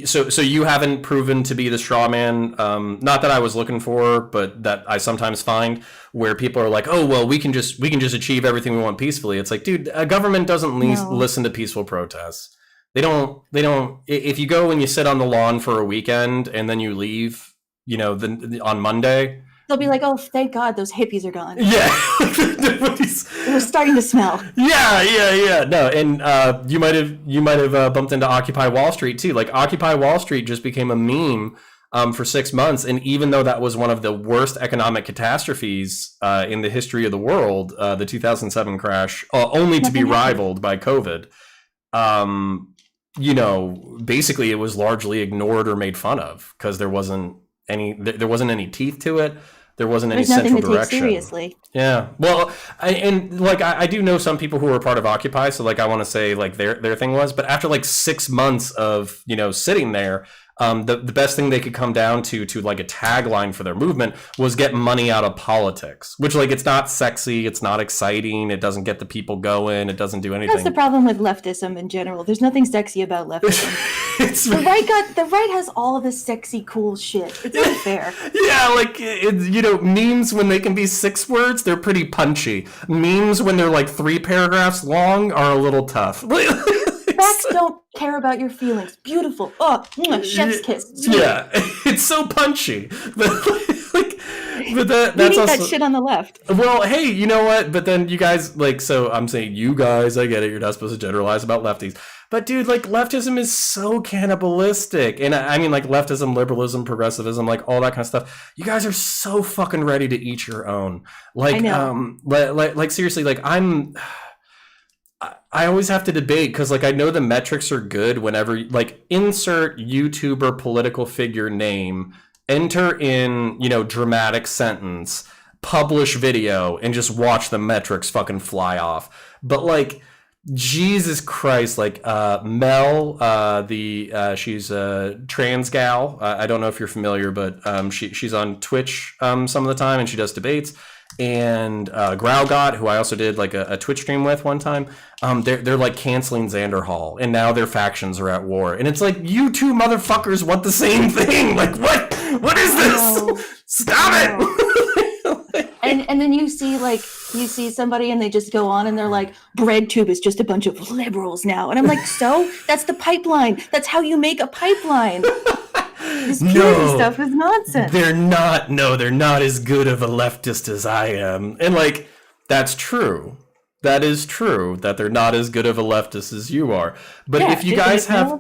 Speaker 1: so you haven't proven to be the straw man, not that I was looking for, but that I sometimes find where people are like, oh, well, we can just achieve everything we want peacefully. It's like, dude, a government doesn't listen to peaceful protests. They don't, if you go and you sit on the lawn for a weekend and then you leave, on Monday,
Speaker 2: they'll be like, oh, thank God those hippies are gone.
Speaker 1: Yeah.
Speaker 2: It was starting to smell.
Speaker 1: Yeah. No, and you might have bumped into Occupy Wall Street too. Like Occupy Wall Street just became a meme for 6 months, and even though that was one of the worst economic catastrophes in the history of the world, the 2007 crash, only to be rivaled by COVID, basically it was largely ignored or made fun of because there wasn't any teeth to it. There wasn't any central direction. There's nothing to take seriously. Yeah. Well, I do know some people who were part of Occupy, so like I want to say like their thing was, but after like 6 months of sitting there, the best thing they could come down to like a tagline for their movement was get money out of politics, which like it's not sexy, it's not exciting, it doesn't get the people going, it doesn't do anything.
Speaker 2: That's the problem with leftism in general. There's nothing sexy about leftism. The right has all of this sexy, cool shit. It's unfair.
Speaker 1: Yeah, like memes when they can be 6 words, they're pretty punchy. Memes when they're like 3 paragraphs long are a little tough.
Speaker 2: Facts don't care about your feelings. Beautiful. Oh, chef's kiss.
Speaker 1: Yeah, it's so punchy. But that's
Speaker 2: we need
Speaker 1: also
Speaker 2: that shit on the left.
Speaker 1: Well, hey, you know what? But then you guys so I'm saying you guys, I get it. You're not supposed to generalize about lefties. But dude, like leftism is so cannibalistic. And I mean like leftism, liberalism, progressivism, like all that kind of stuff. You guys are so fucking ready to eat your own. Like, I know. Like seriously, like I always have to debate because like I know the metrics are good whenever like insert YouTuber political figure name, enter in, dramatic sentence, publish video, and just watch the metrics fucking fly off. But like Jesus Christ, like Mel, she's a trans gal. I don't know if you're familiar, but she's on Twitch some of the time and she does debates. And Growgot, who I also did like a Twitch stream with one time, they're like canceling Xander Hall, and now their factions are at war. And it's like, you two motherfuckers want the same thing. Like, what is this? Stop it.
Speaker 2: And then you see somebody and they just go on and they're like, BreadTube is just a bunch of liberals now. And I'm like, so that's the pipeline. That's how you make a pipeline. This purity stuff is nonsense.
Speaker 1: They're not as good of a leftist as I am. And like, that's true. That is true that they're not as good of a leftist as you are. But if you guys have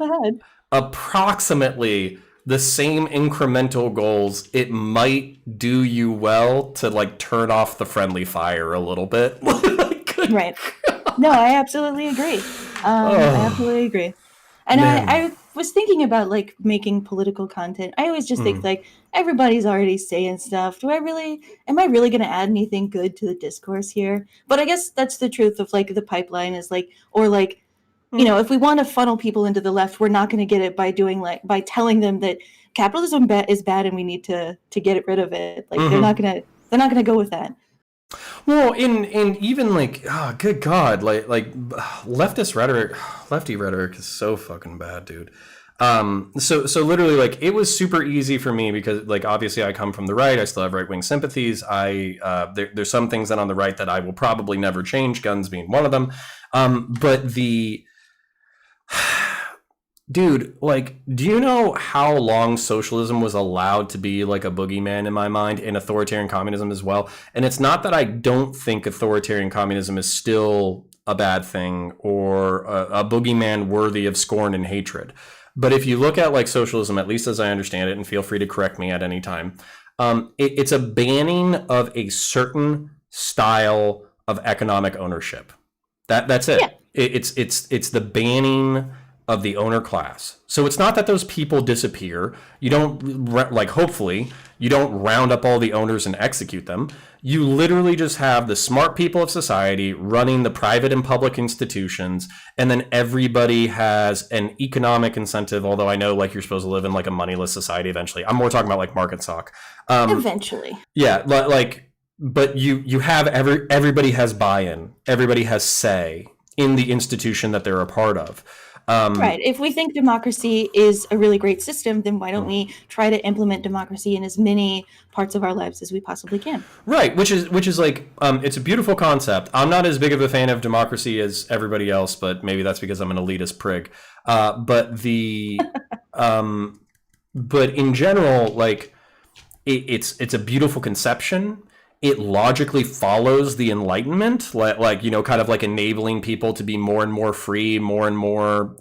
Speaker 1: approximately the same incremental goals, it might do you well to like turn off the friendly fire a little bit.
Speaker 2: Right. No, I absolutely agree. I absolutely agree. And I was thinking about like making political content. I always just think like everybody's already saying stuff. Am I really going to add anything good to the discourse here? But I guess that's the truth of like the pipeline is like, or like, if we want to funnel people into the left, we're not going to get it by telling them that capitalism is bad and we need to get rid of it. Like they're not going to go with that.
Speaker 1: Well, and even like, oh, good God, like leftist rhetoric, lefty rhetoric is so fucking bad, dude. So literally, like, it was super easy for me because, like, obviously I come from the right. I still have right wing sympathies. There's some things that on the right that I will probably never change, guns being one of them. But the Dude, like, do you know how long socialism was allowed to be like a boogeyman in my mind, and authoritarian communism as well? And it's not that I don't think authoritarian communism is still a bad thing or a boogeyman worthy of scorn and hatred. But if you look at like socialism, at least as I understand it, and feel free to correct me at any time, it's a banning of a certain style of economic ownership. That's it.
Speaker 2: Yeah.
Speaker 1: It's the banning of the owner class. So it's not that those people disappear. You don't like, hopefully you don't round up all the owners and execute them. You literally just have the smart people of society running the private and public institutions, and then everybody has an economic incentive. Although I know like you're supposed to live in like a moneyless society eventually. I'm more talking about like market stock.
Speaker 2: Eventually.
Speaker 1: Yeah, like, but you have everybody has buy-in. Everybody has say in the institution that they're a part of.
Speaker 2: Right. If we think democracy is a really great system, then why don't we try to implement democracy in as many parts of our lives as we possibly can?
Speaker 1: Right, which is like it's a beautiful concept. I'm not as big of a fan of democracy as everybody else, but maybe that's because I'm an elitist prig. But the but in general, like it's a beautiful conception. It logically follows the Enlightenment, like you know, kind of like enabling people to be more and more free, more and more,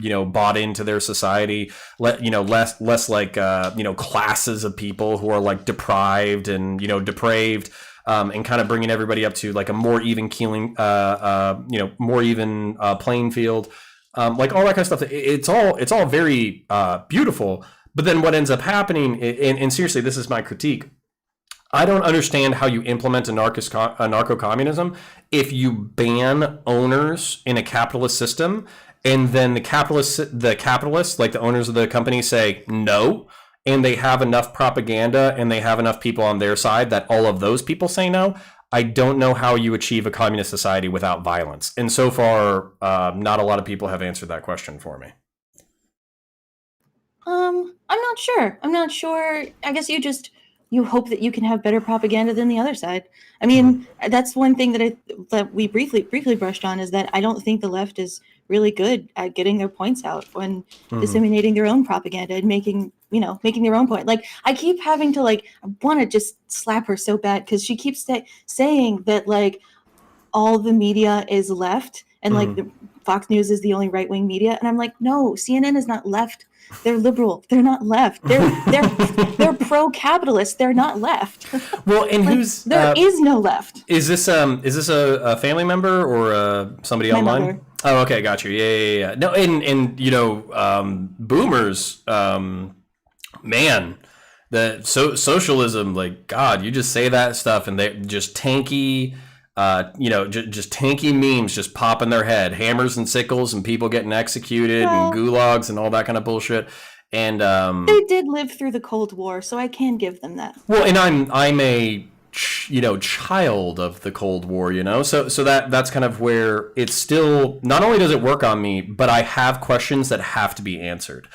Speaker 1: you know, bought into their society. You know, less like you know, classes of people who are like deprived and, you know, depraved, and kind of bringing everybody up to like a more even keeling, you know, more even playing field, like all that kind of stuff. It's all very beautiful. But then what ends up happening, and seriously, this is my critique. I don't understand how you implement anarcho-communism if you ban owners in a capitalist system, and then the capitalists, like the owners of the company, say no, and they have enough propaganda and they have enough people on their side that all of those people say no. I don't know how you achieve a communist society without violence. And so far, not a lot of people have answered that question for me.
Speaker 2: I'm not sure. I guess you hope that you can have better propaganda than the other side. I mean, that's one thing that we briefly brushed on, is that I don't think the left is really good at getting their points out when disseminating their own propaganda and making their own point. Like, I keep having to, like, I want to just slap her so bad because she keeps saying that like all the media is left and like the Fox News is the only right-wing media, and I'm like, no, CNN is not left. They're liberal. They're not left. They're pro-capitalist. They're not left.
Speaker 1: Well, and
Speaker 2: like,
Speaker 1: who's
Speaker 2: there is no left.
Speaker 1: Is this a family member or somebody
Speaker 2: My
Speaker 1: online?
Speaker 2: mother.
Speaker 1: Oh, okay, got you. Yeah. No, and you know, boomers, man, socialism, like, God, you just say that stuff and they just tanky. You know, just tanky memes just pop in their head, hammers and sickles and people getting executed and gulags and all that kind of bullshit. And
Speaker 2: they did live through the Cold War, so I can give them that.
Speaker 1: well, and I'm a child of the Cold War, you know, so that's kind of where it's still, not only does it work on me, but I have questions that have to be answered.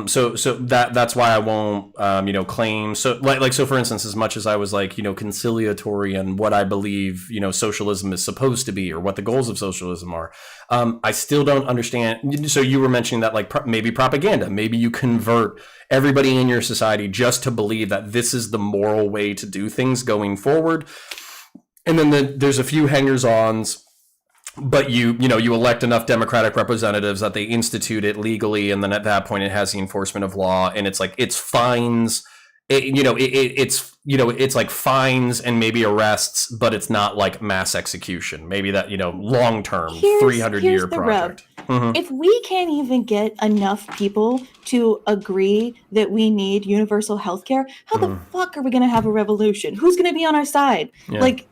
Speaker 1: So that's why I won't you know, claim, so like so for instance, as much as I was like, you know, conciliatory on what I believe, you know, socialism is supposed to be or what the goals of socialism are, I still don't understand. So you were mentioning that like maybe propaganda, maybe you convert everybody in your society just to believe that this is the moral way to do things going forward, and then there's a few hangers-ons, but you elect enough democratic representatives that they institute it legally, and then at that point it has the enforcement of law, and it's like it's fines, it's like fines and maybe arrests, but it's not like mass execution. Maybe that, you know, long term 300-year project.
Speaker 2: If we can't even get enough people to agree that we need universal health care, how the fuck are we going to have a revolution? Who's going to be on our side?
Speaker 1: Yeah.
Speaker 2: Like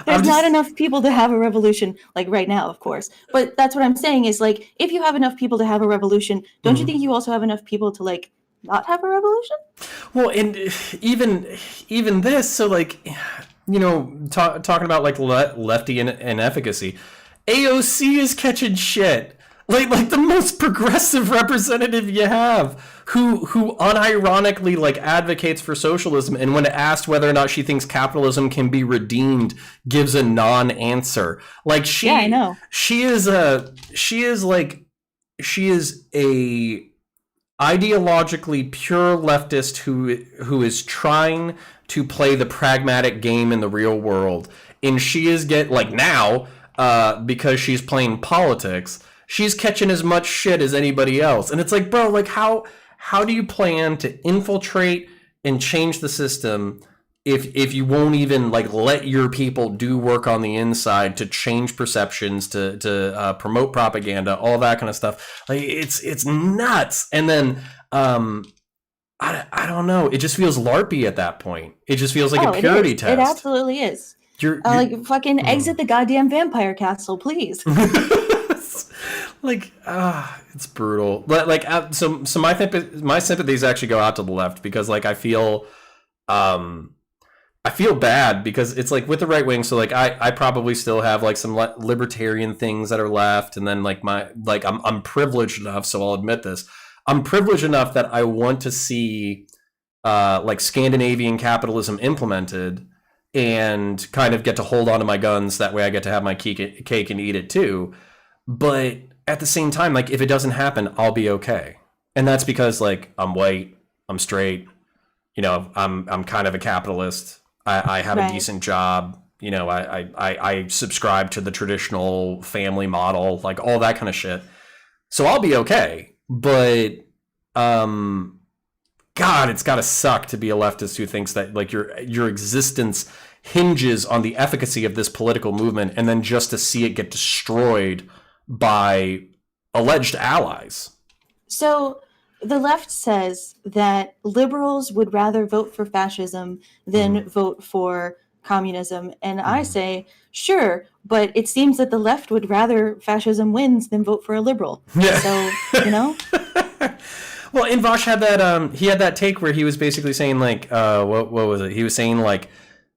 Speaker 2: there's not enough people to have a revolution, like right now, of course. But that's what I'm saying is, like, if you have enough people to have a revolution, don't you think you also have enough people to, like, not have a revolution?
Speaker 1: Well, and even this, so like, you know, talking about like lefty inefficacy, AOC is catching shit. like the most progressive representative you have, who unironically like advocates for socialism, and when asked whether or not she thinks capitalism can be redeemed, gives a non-answer. Like
Speaker 2: Yeah, I know.
Speaker 1: she is a ideologically pure leftist who is trying to play the pragmatic game in the real world, and she is now because she's playing politics, she's catching as much shit as anybody else. And it's like, bro, like how do you plan to infiltrate and change the system if you won't even like let your people do work on the inside to change perceptions, to promote propaganda, all that kind of stuff? Like it's nuts. And then I don't know, it just feels LARPy at that point. It just feels like a purity test.
Speaker 2: It absolutely is. You're like, fucking exit the goddamn vampire castle, please.
Speaker 1: Like, it's brutal. Like, so my sympathies actually go out to the left, because like I feel bad, because it's like with the right wing. So like I probably still have like some libertarian things that are left, and then like I'm privileged enough, so I'll admit this. I'm privileged enough that I want to see like Scandinavian capitalism implemented, and kind of get to hold on to my guns. That way I get to have my cake and eat it too. But at the same time, like if it doesn't happen, I'll be okay. And that's because like I'm white, I'm straight, you know, I'm kind of a capitalist. I have a decent job. You know, I subscribe to the traditional family model, like all that kind of shit. So I'll be okay. But God, it's gotta suck to be a leftist who thinks that like your existence hinges on the efficacy of this political movement, and then just to see it get destroyed by alleged allies.
Speaker 2: So the left says that liberals would rather vote for fascism than vote for communism. And I say, sure, but it seems that the left would rather fascism wins than vote for a liberal. Yeah. So, you know?
Speaker 1: Well, Invosh had that he had that take where he was basically saying like what was it? He was saying like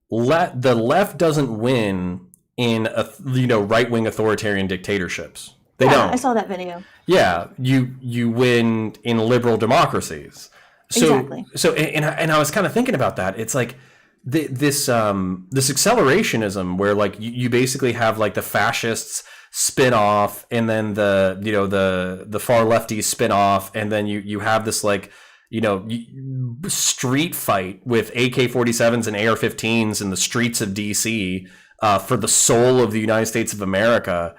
Speaker 1: the left doesn't win in right-wing authoritarian dictatorships. They don't.
Speaker 2: I saw that video.
Speaker 1: Yeah, you win in liberal democracies. So,
Speaker 2: exactly.
Speaker 1: So and I was kind of thinking about that. It's like this accelerationism where like you basically have like the fascists spin off, and then the far lefties spin off, and then you have this like street fight with AK-47s and AR-15s in the streets of DC for the soul of the United States of America.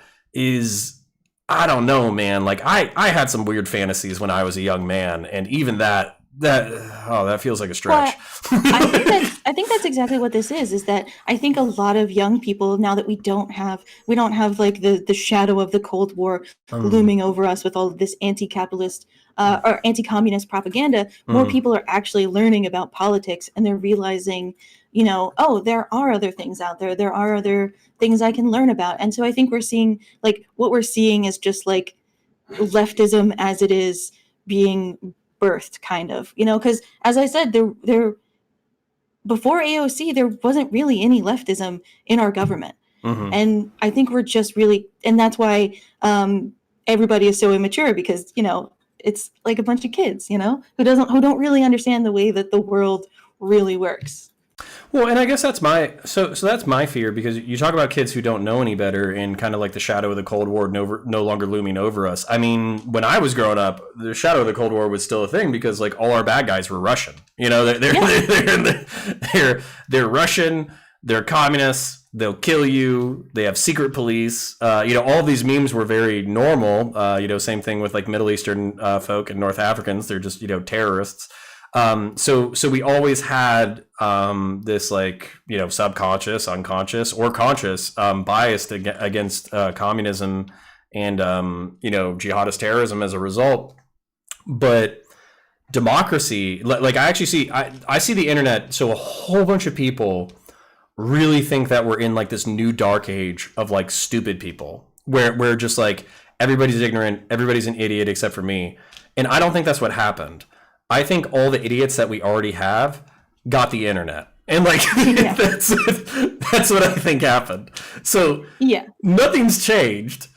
Speaker 1: I don't know, man. Like I had some weird fantasies when I was a young man, and even that feels like a stretch.
Speaker 2: Well, I think that's exactly what this is that I think a lot of young people, now that we don't have like the shadow of the Cold War looming over us with all of this anti-capitalist or anti-communist propaganda, more people are actually learning about politics, and they're realizing, oh, there are other things out there. There are other things I can learn about. And so I think what we're seeing is just like leftism as it is being birthed, kind of, because as I said, there before AOC, there wasn't really any leftism in our government. And I think we're just really, and that's why everybody is so immature, because, it's like a bunch of kids, who don't really understand the way that the world really works.
Speaker 1: Well, and I guess that's so that's my fear, because you talk about kids who don't know any better, and kind of like the shadow of the Cold War no longer looming over us. I mean, when I was growing up, the shadow of the Cold War was still a thing, because like all our bad guys were Russian. They're Russian. They're communists. They'll kill you. They have secret police. All of these memes were very normal. Same thing with like Middle Eastern folk and North Africans. They're just terrorists. So we always had this like subconscious, unconscious, or conscious bias against communism and jihadist terrorism as a result. But democracy, like I see the internet. So a whole bunch of people really think that we're in like this new dark age of like stupid people, where just like everybody's ignorant, everybody's an idiot except for me. And I don't think that's what happened. I think all the idiots that we already have got the internet. And like that's what I think happened. So nothing's changed.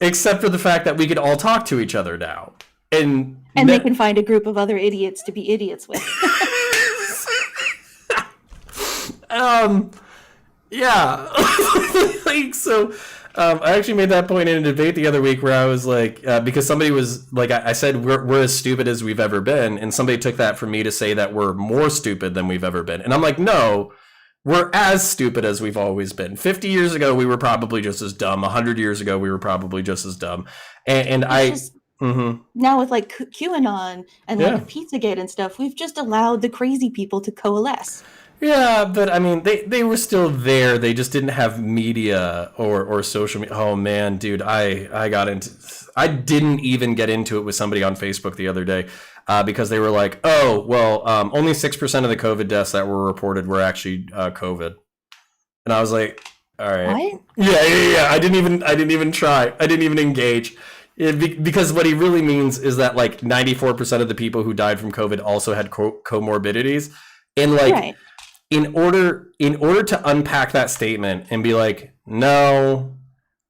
Speaker 1: except for the fact that we could all talk to each other now. And
Speaker 2: they can find a group of other idiots to be idiots with.
Speaker 1: Yeah. Like, so I actually made that point in a debate the other week where I was like, because somebody was like, I said we're as stupid as we've ever been, and somebody took that from me to say that we're more stupid than we've ever been. And I'm like, no, we're as stupid as we've always been. 50 years ago, we were probably just as dumb. 100 years ago, we were probably just as dumb. And I...
Speaker 2: Just, now with like QAnon and like Pizzagate and stuff, we've just allowed the crazy people to coalesce.
Speaker 1: Yeah, but I mean, they were still there. They just didn't have media or social media. Oh man, dude, I didn't even get into it with somebody on Facebook the other day because they were like, oh, well, only 6% of the COVID deaths that were reported were actually COVID. And I was like, all right.
Speaker 2: What?
Speaker 1: Yeah. I didn't even try. I didn't even engage. Because what he really means is that like 94% of the people who died from COVID also had comorbidities. And like... Right. In order to unpack that statement and be like, no,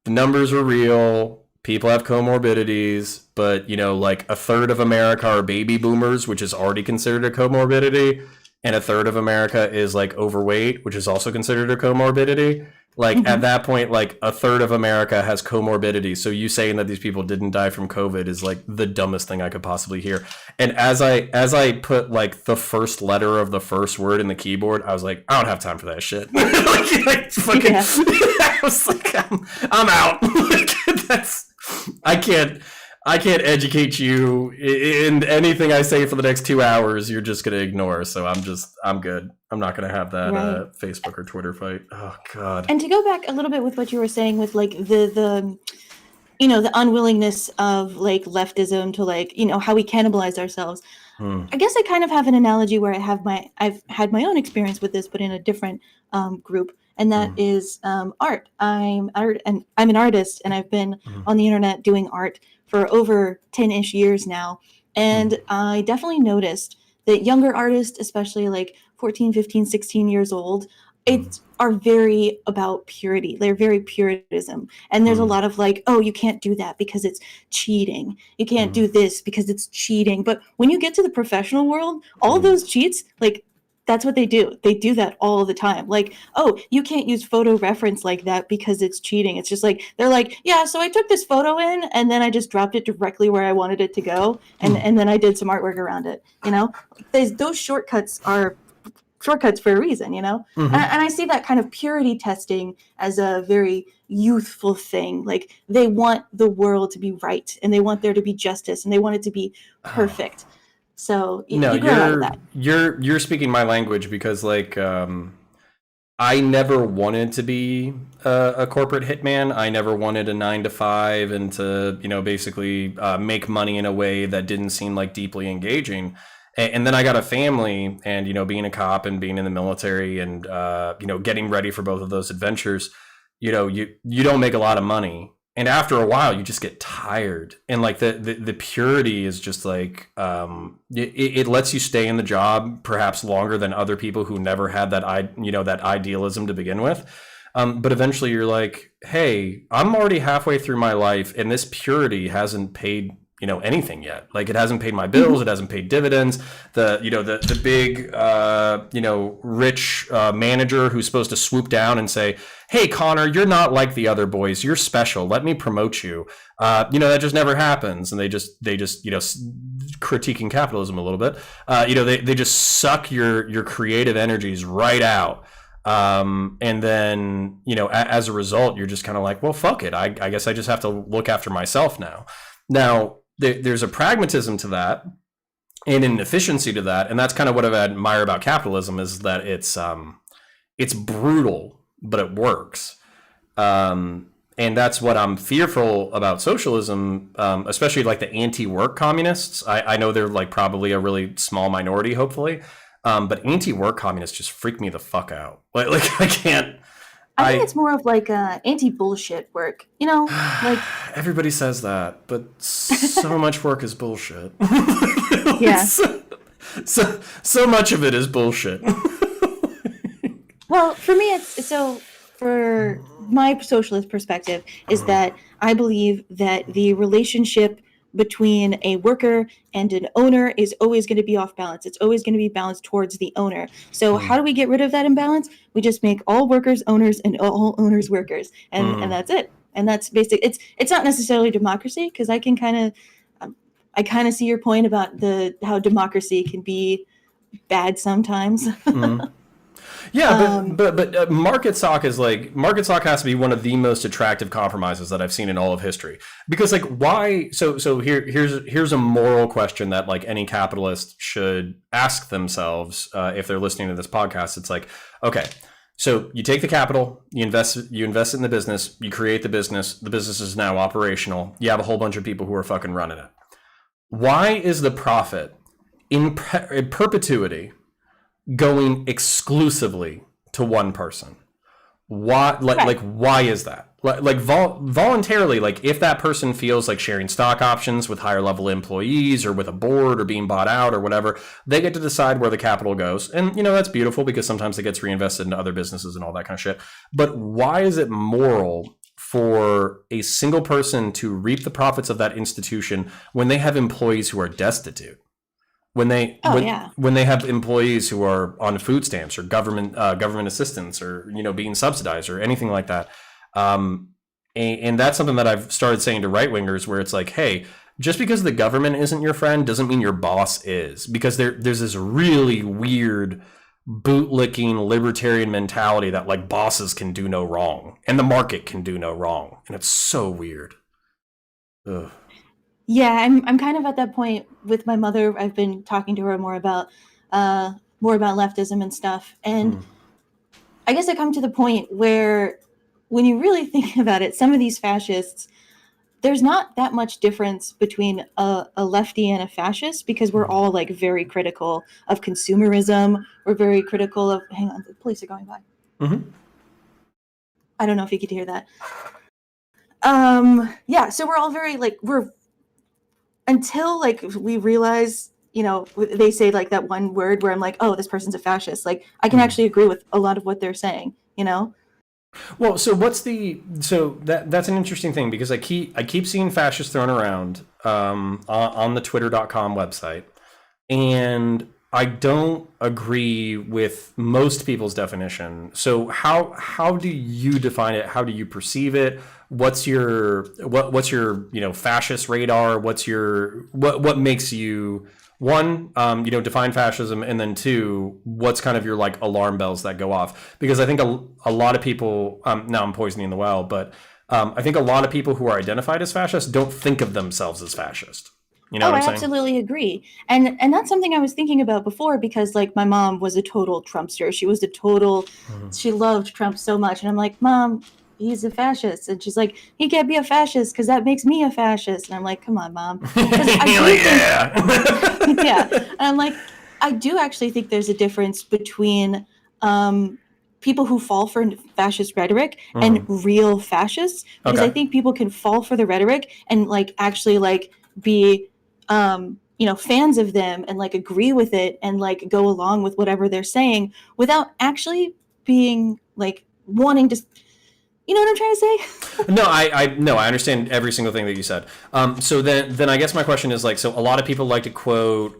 Speaker 1: the numbers are real, people have comorbidities, but, you know, like a third of America are baby boomers, which is already considered a comorbidity, and a third of America is like overweight, which is also considered a comorbidity. Like at that point, like a third of America has comorbidity. So you saying that these people didn't die from COVID is like the dumbest thing I could possibly hear. And as I put like the first letter of the first word in the keyboard, I was like, I don't have time for that shit. like fucking, yeah. I was like, I'm out. I can't educate you in anything I say for the next 2 hours. You're just going to ignore. So I'm good. I'm not going to have that Facebook or Twitter fight. Oh God.
Speaker 2: And to go back a little bit with what you were saying with like the you know, the unwillingness of like leftism to like, you know, how we cannibalize ourselves. I guess I kind of have an analogy where I've had my own experience with this, but in a different group. And that is art. I'm an artist, and I've been on the internet doing art for over 10-ish years now. And I definitely noticed that younger artists, especially like 14, 15, 16 years old, are very about purity. They're very puritanism. And there's a lot of like, oh, you can't do that because it's cheating. You can't do this because it's cheating. But when you get to the professional world, all those cheats, like, that's what they do. They do that all the time. Like, oh, you can't use photo reference like that because it's cheating. It's just like, they're like, yeah, so I took this photo in and then I just dropped it directly where I wanted it to go. And then I did some artwork around it. You know, those shortcuts are shortcuts for a reason, you know? And I see that kind of purity testing as a very youthful thing. Like, they want the world to be right, and they want there to be justice, and they want it to be perfect. So
Speaker 1: no,
Speaker 2: you grow out of that.
Speaker 1: You're speaking my language, because like I never wanted to be a corporate hitman. I never wanted a 9-to-5 and to, you know, basically make money in a way that didn't seem like deeply engaging. And then I got a family, and, you know, being a cop and being in the military and, you know, getting ready for both of those adventures, you know, you don't make a lot of money. And after a while, you just get tired. And like the purity is just like, it lets you stay in the job perhaps longer than other people who never had that, you know, that idealism to begin with. But eventually you're like, hey, I'm already halfway through my life, and this purity hasn't paid, you know, anything yet. Like, it hasn't paid my bills. It hasn't paid dividends. The big, you know, rich manager who's supposed to swoop down and say, hey, Connor, you're not like the other boys. You're special. Let me promote you. You know, that just never happens. And they just, you know, critiquing capitalism a little bit. You know, they just suck your creative energies right out. And then, you know, as a result, you're just kind of like, well, fuck it. I guess I just have to look after myself now. Now, there's a pragmatism to that and an efficiency to that. And that's kind of what I admire about capitalism, is that it's brutal, but it works. And that's what I'm fearful about socialism, especially like the anti-work communists. I know they're like probably a really small minority, hopefully. But anti-work communists just freak me the fuck out. Like I can't.
Speaker 2: I think it's more of like anti-bullshit work, you know? Like,
Speaker 1: everybody says that, but so much work is bullshit.
Speaker 2: Yeah.
Speaker 1: So much of it is bullshit.
Speaker 2: Well, for me, for my socialist perspective is that I believe that the relationship between a worker and an owner is always going to be off balance. It's always going to be balanced towards the owner. So how do we get rid of that imbalance? We just make all workers owners and all owners workers, and that's it. And that's basic. It's not necessarily democracy, because I kind of see your point about how democracy can be bad sometimes.
Speaker 1: Yeah, but market stock has to be one of the most attractive compromises that I've seen in all of history. Because like why? So here's a moral question that like any capitalist should ask themselves if they're listening to this podcast. It's like, okay, so you take the capital, you invest it in the business, you create the business is now operational. You have a whole bunch of people who are fucking running it. Why is the profit in perpetuity going exclusively to one person? Why? Like why is that? Voluntarily, like if that person feels like sharing stock options with higher level employees or with a board or being bought out or whatever, they get to decide where the capital goes. And that's beautiful, because sometimes it gets reinvested into other businesses and all that kind of shit. But why is it moral for a single person to reap the profits of that institution when they have employees who are destitute? When they have employees who are on food stamps or government assistance, or being subsidized or anything like that, and that's something that I've started saying to right wingers, where it's like, hey, just because the government isn't your friend doesn't mean your boss is, because there's this really weird bootlicking libertarian mentality that like bosses can do no wrong and the market can do no wrong, and it's so weird. Ugh.
Speaker 2: Yeah, I'm kind of at that point with my mother. I've been talking to her more about leftism and stuff, and I guess I come to the point where, when you really think about it, some of these fascists, there's not that much difference between a lefty and a fascist, because we're all like very critical of consumerism. We're very critical of. Hang on, the police are going by. I don't know if you could hear that. Yeah, so we're all very until like we realize, they say like that one word where I'm like, oh, this person's a fascist. Like I can actually agree with a lot of what they're saying,
Speaker 1: Well, so that's an interesting thing, because I keep seeing fascist thrown around on the twitter.com website, and I don't agree with most people's definition. So how do you define it? How do you perceive it? What's your fascist radar? What makes you, one, define fascism, and then two, what's kind of your like alarm bells that go off? Because I think a lot of people, now I'm poisoning the well, but I think a lot of people who are identified as fascist don't think of themselves as fascist. You know what I'm saying?
Speaker 2: I absolutely agree. And that's something I was thinking about before, because like my mom was a total Trumpster. She was she loved Trump so much. And I'm like, Mom, he's a fascist. And she's like, he can't be a fascist because that makes me a fascist. And I'm like, come on, Mom.
Speaker 1: Yeah.
Speaker 2: Yeah. And I'm like, I do actually think there's a difference between people who fall for fascist rhetoric and real fascists. Because I think people can fall for the rhetoric and like actually like be fans of them and like agree with it and like go along with whatever they're saying without actually being like wanting to. You know what I'm trying to say?
Speaker 1: No, I understand every single thing that you said. So then I guess my question is like, so a lot of people like to quote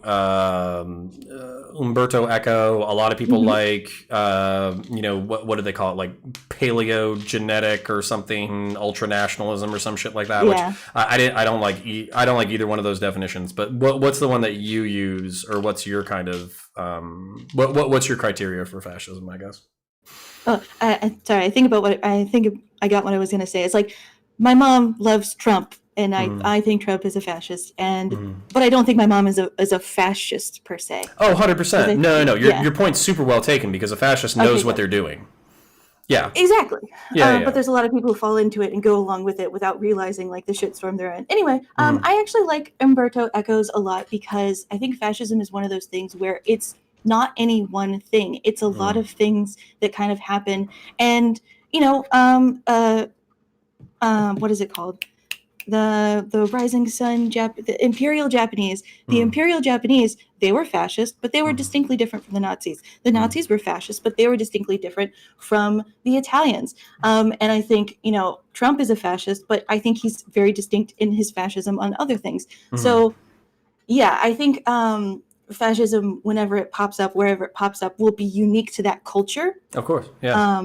Speaker 1: Umberto Eco. A lot of people like, what do they call it? Like paleogenetic or something, ultranationalism or some shit like that.
Speaker 2: Yeah.
Speaker 1: Which I don't like either one of those definitions. But what's the one that you use, or what's your kind of what's your criteria for fascism, I guess?
Speaker 2: Oh, sorry. I think I got what I was going to say. It's like my mom loves Trump, and I think Trump is a fascist, but I don't think my mom is a fascist per se.
Speaker 1: Oh, 100%. No. Your point's super well taken, because a fascist knows what they're doing. Yeah.
Speaker 2: Exactly.
Speaker 1: Yeah.
Speaker 2: But there's a lot of people who fall into it and go along with it without realizing like the shitstorm they're in. Anyway, I actually like Umberto Eco's a lot, because I think fascism is one of those things where it's not any one thing. It's a lot of things that kind of happen. And, what is it called? the Rising Sun, the Imperial Japanese. The Imperial Japanese, they were fascist, but they were distinctly different from the Nazis. The Nazis were fascist, but they were distinctly different from the Italians. And I think, Trump is a fascist, but I think he's very distinct in his fascism on other things. So, yeah, I think fascism, whenever it pops up, wherever it pops up, will be unique to that culture.
Speaker 1: Of course, yeah.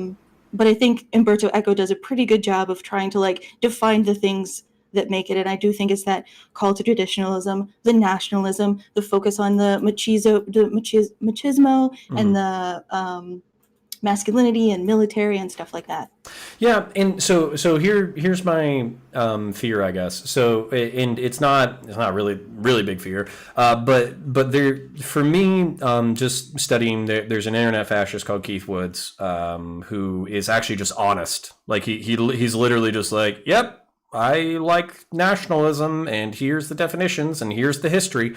Speaker 2: But I think Umberto Eco does a pretty good job of trying to define the things that make it. And I do think it's that call to traditionalism, the nationalism, the focus on the machismo and the masculinity and military and stuff like that.
Speaker 1: Yeah, and so here's my fear, I guess. So, and it's not really big fear, but there, for me, just studying, there's an internet fascist called Keith Woods, who is actually just honest. Like he's literally just like, yep, I like nationalism, and here's the definitions, and here's the history,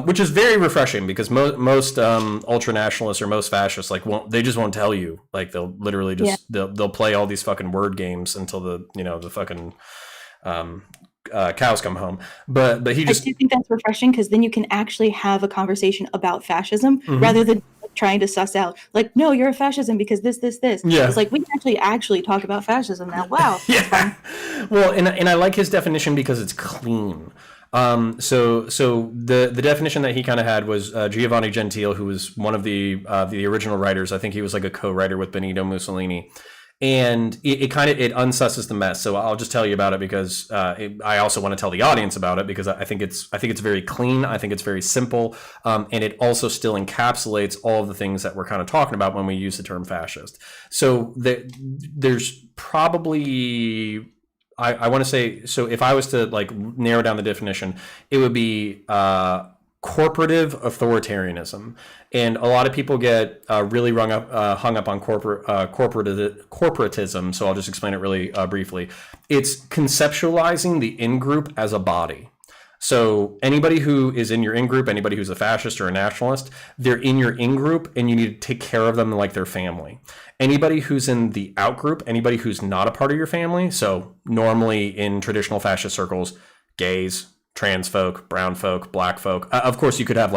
Speaker 1: which is very refreshing because most ultra nationalists or most fascists they just won't tell you. Like they'll literally just they'll play all these fucking word games until the fucking cows come home. But I do
Speaker 2: think that's refreshing because then you can actually have a conversation about fascism rather than trying to suss out no, you're a fascism because this. Yeah. It's we can actually talk about fascism now. Wow.
Speaker 1: Yeah. Well, and I like his definition because it's clean. So the definition that he kind of had was Giovanni Gentile, who was one of the original writers. I think he was a co-writer with Benito Mussolini. And it unsusses the mess. So I'll just tell you about it because I also want to tell the audience about it because I think it's very clean. I think it's very simple, and it also still encapsulates all of the things that we're kind of talking about when we use the term fascist. So there's probably I want to say, so if I was to narrow down the definition, it would be corporative authoritarianism. And a lot of people get really hung up on corporatism. So I'll just explain it really briefly. It's conceptualizing the in-group as a body. So anybody who is in your in-group, anybody who's a fascist or a nationalist, they're in your in-group and you need to take care of them like their family. Anybody who's in the out-group, anybody who's not a part of your family, so normally in traditional fascist circles, gays, trans folk, brown folk, black folk. Of course, you could have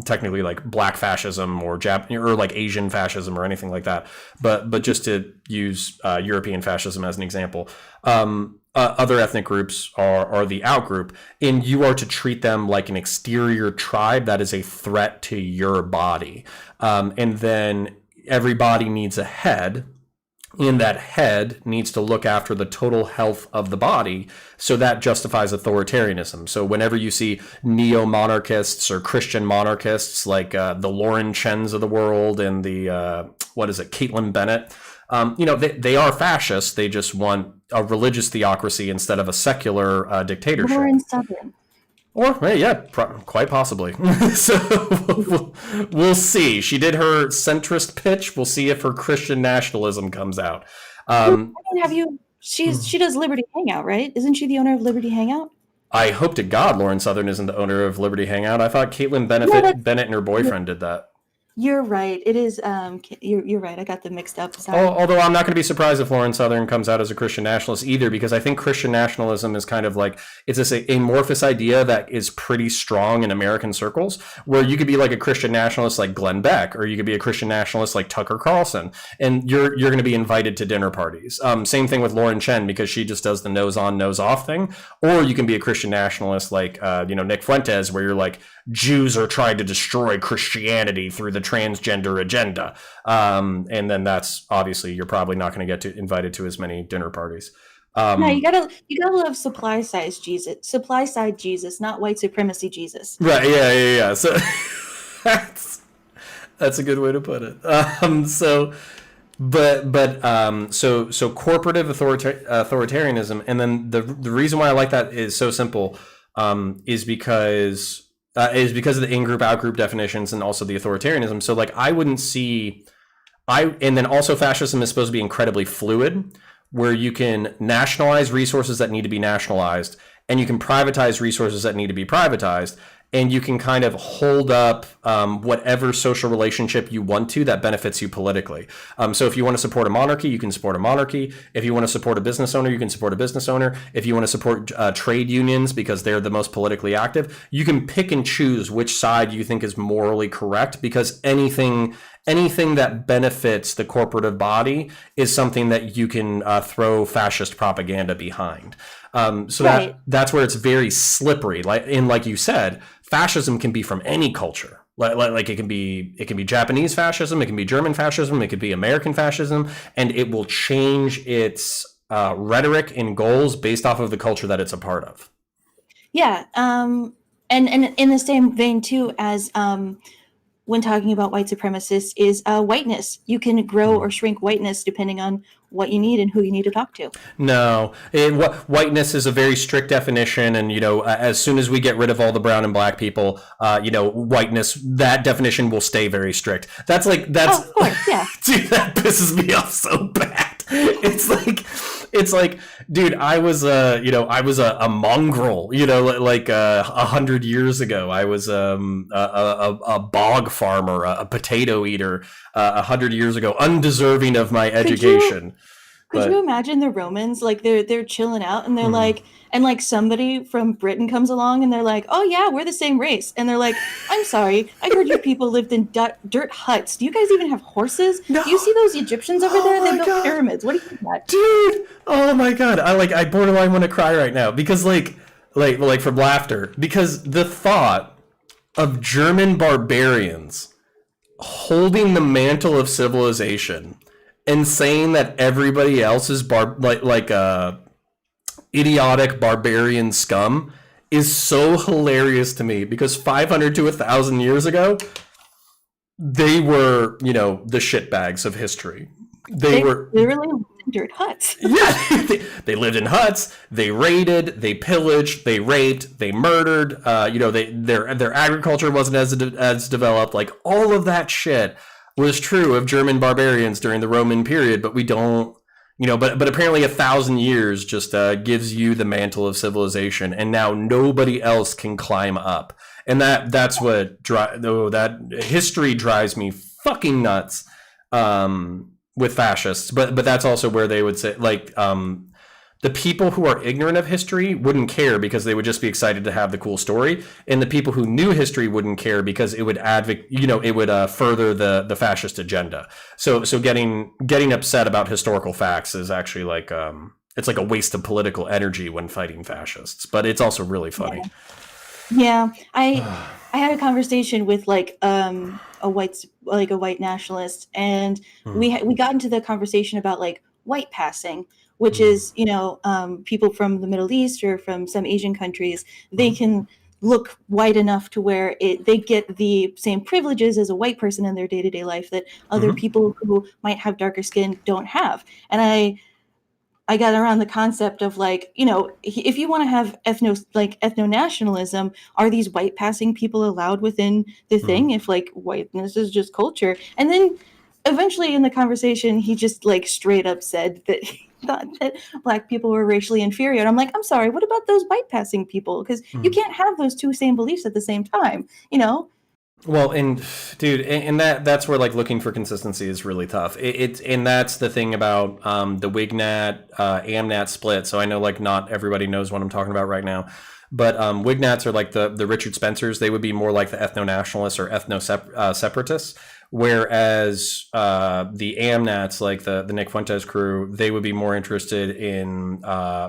Speaker 1: technically black fascism or Asian fascism or anything like that. But just to use European fascism as an example, other ethnic groups are the out group, and you are to treat them like an exterior tribe that is a threat to your body. And then everybody needs a head. And that head needs to look after the total health of the body. So that justifies authoritarianism. So whenever you see neo-monarchists or Christian monarchists like the Lauren Chens of the world and the, Caitlin Bennett, they are fascists. They just want a religious theocracy instead of a secular dictatorship.
Speaker 2: Lauren Southern.
Speaker 1: Or, yeah, quite possibly. So we'll see. She did her centrist pitch. We'll see if her Christian nationalism comes out.
Speaker 2: She does Liberty Hangout, right? Isn't she the owner of Liberty Hangout?
Speaker 1: I hope to God Lauren Southern isn't the owner of Liberty Hangout. I thought Caitlin Bennett and her boyfriend did that.
Speaker 2: You're right. It is. You're right. I got them mixed up.
Speaker 1: Although I'm not going to be surprised if Lauren Southern comes out as a Christian nationalist either, because I think Christian nationalism is kind of it's this amorphous idea that is pretty strong in American circles, where you could be a Christian nationalist like Glenn Beck, or you could be a Christian nationalist like Tucker Carlson, and you're going to be invited to dinner parties. Same thing with Lauren Chen, because she just does the nose on, nose off thing. Or you can be a Christian nationalist like Nick Fuentes, where you're Jews are trying to destroy Christianity through the transgender agenda. And then that's obviously you're probably not going to get invited to as many dinner parties.
Speaker 2: No, you gotta love supply side Jesus, not white supremacy Jesus.
Speaker 1: Right. Yeah. So that's a good way to put it. So corporative authoritarianism, and then the reason why I like that is so simple, is because of the in-group, out-group definitions and also the authoritarianism. So I wouldn't see, and then also fascism is supposed to be incredibly fluid, where you can nationalize resources that need to be nationalized, and you can privatize resources that need to be privatized. and you can kind of hold up whatever social relationship you want to that benefits you politically. So if you want to support a monarchy, you can support a monarchy. If you want to support a business owner, you can support a business owner. If you want to support trade unions because they're the most politically active, you can pick and choose which side you think is morally correct, because anything that benefits the corporative body is something that you can throw fascist propaganda behind. So
Speaker 2: Right.
Speaker 1: that's where it's very slippery. Like you said, fascism can be from any culture. Like it can be Japanese fascism, it can be German fascism, it could be American fascism, and it will change its rhetoric and goals based off of the culture that it's a part of.
Speaker 2: Yeah. And in the same vein too as when talking about white supremacists is whiteness. You can grow or shrink whiteness depending on what you need and who you need to talk to.
Speaker 1: No, whiteness is a very strict definition, and as soon as we get rid of all the brown and black people, whiteness, that definition will stay very strict. That's
Speaker 2: Oh, of course, yeah.
Speaker 1: dude, that pisses me off so bad. It's like, dude, I was a mongrel, like 100 years ago. I was a bog farmer, a potato eater 100 years ago, undeserving of my education.
Speaker 2: Could you imagine the Romans, like they're chilling out and they're like, and like somebody from Britain comes along and they're like, oh yeah, we're the same race. And they're like, I'm sorry, I heard you people lived in dirt huts. Do you guys even have horses?
Speaker 1: No.
Speaker 2: Do you see those Egyptians over there?
Speaker 1: my
Speaker 2: They built
Speaker 1: God.
Speaker 2: pyramids. What do you think about?
Speaker 1: Dude, oh my God, I borderline want to cry right now, because like from laughter, because the thought of German barbarians holding the mantle of civilization and saying that everybody else is idiotic barbarian scum is so hilarious to me, because 500 to 1,000 years ago, they were, the shitbags of history. They were
Speaker 2: literally lived in dirt huts.
Speaker 1: yeah, they lived in huts. They raided, they pillaged, they raped, they murdered. Their agriculture wasn't as developed. Like, all of that shit was true of German barbarians during the Roman period, but we don't, but apparently 1,000 years just gives you the mantle of civilization, and now nobody else can climb up. And that's what that history drives me fucking nuts. With fascists, but that's also where they would say, like, the people who are ignorant of history wouldn't care, because they would just be excited to have the cool story, and the people who knew history wouldn't care because it would further the fascist agenda. So getting upset about historical facts is actually like it's like a waste of political energy when fighting fascists, but it's also really funny.
Speaker 2: Yeah, I had a conversation with like a white nationalist, and we got into the conversation about like white passing, which is people from the Middle East or from some Asian countries, they can look white enough to where they get the same privileges as a white person in their day-to-day life that other people who might have darker skin don't have. And I got around the concept of like, if you want to have ethno-nationalism, are these white passing people allowed within the thing if like whiteness is just culture? And then eventually in the conversation, he just like straight up said that he thought that black people were racially inferior. And I'm like, I'm sorry, what about those white passing people? Because you can't have those two same beliefs at the same time,
Speaker 1: Well, and dude, and that's where like looking for consistency is really tough. And that's the thing about the Wignat Amnat split. So I know like not everybody knows what I'm talking about right now, but Wignats are like the Richard Spencers. They would be more like the ethno-nationalists or ethno-separatists, whereas the Amnats, like the Nick Fuentes crew, they would be more interested in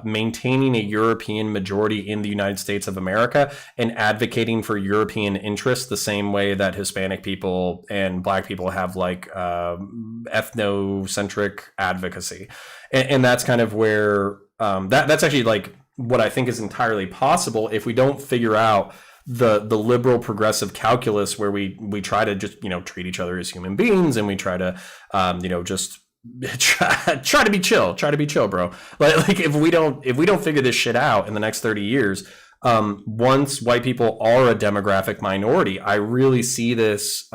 Speaker 1: maintaining a European majority in the United States of America and advocating for European interests the same way that Hispanic people and black people have like ethnocentric advocacy. And that's kind of where that's actually like what I think is entirely possible if we don't figure out the liberal progressive calculus where we try to just treat each other as human beings, and we try to just try to be chill, bro. Like if we don't figure this shit out in the next 30 years, once white people are a demographic minority, I really see this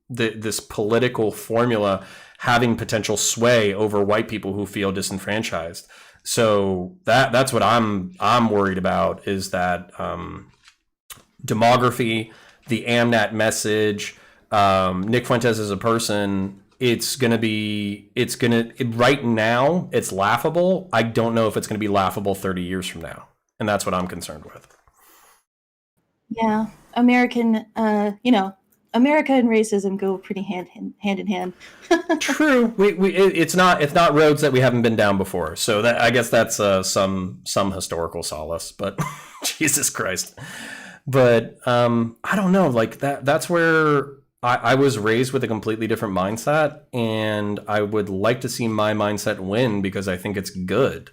Speaker 1: this political formula having potential sway over white people who feel disenfranchised. So that's what I'm worried about, is that demography, the AMNAT message, Nick Fuentes as a person, right now, it's laughable. I don't know if it's going to be laughable 30 years from now. And that's what I'm concerned with.
Speaker 2: Yeah, American, America and racism go pretty hand in hand.
Speaker 1: True. It's not roads that we haven't been down before. So that, I guess that's some historical solace, but Jesus Christ. But I don't know, like that's where I was raised with a completely different mindset, and I would like to see my mindset win because I think it's good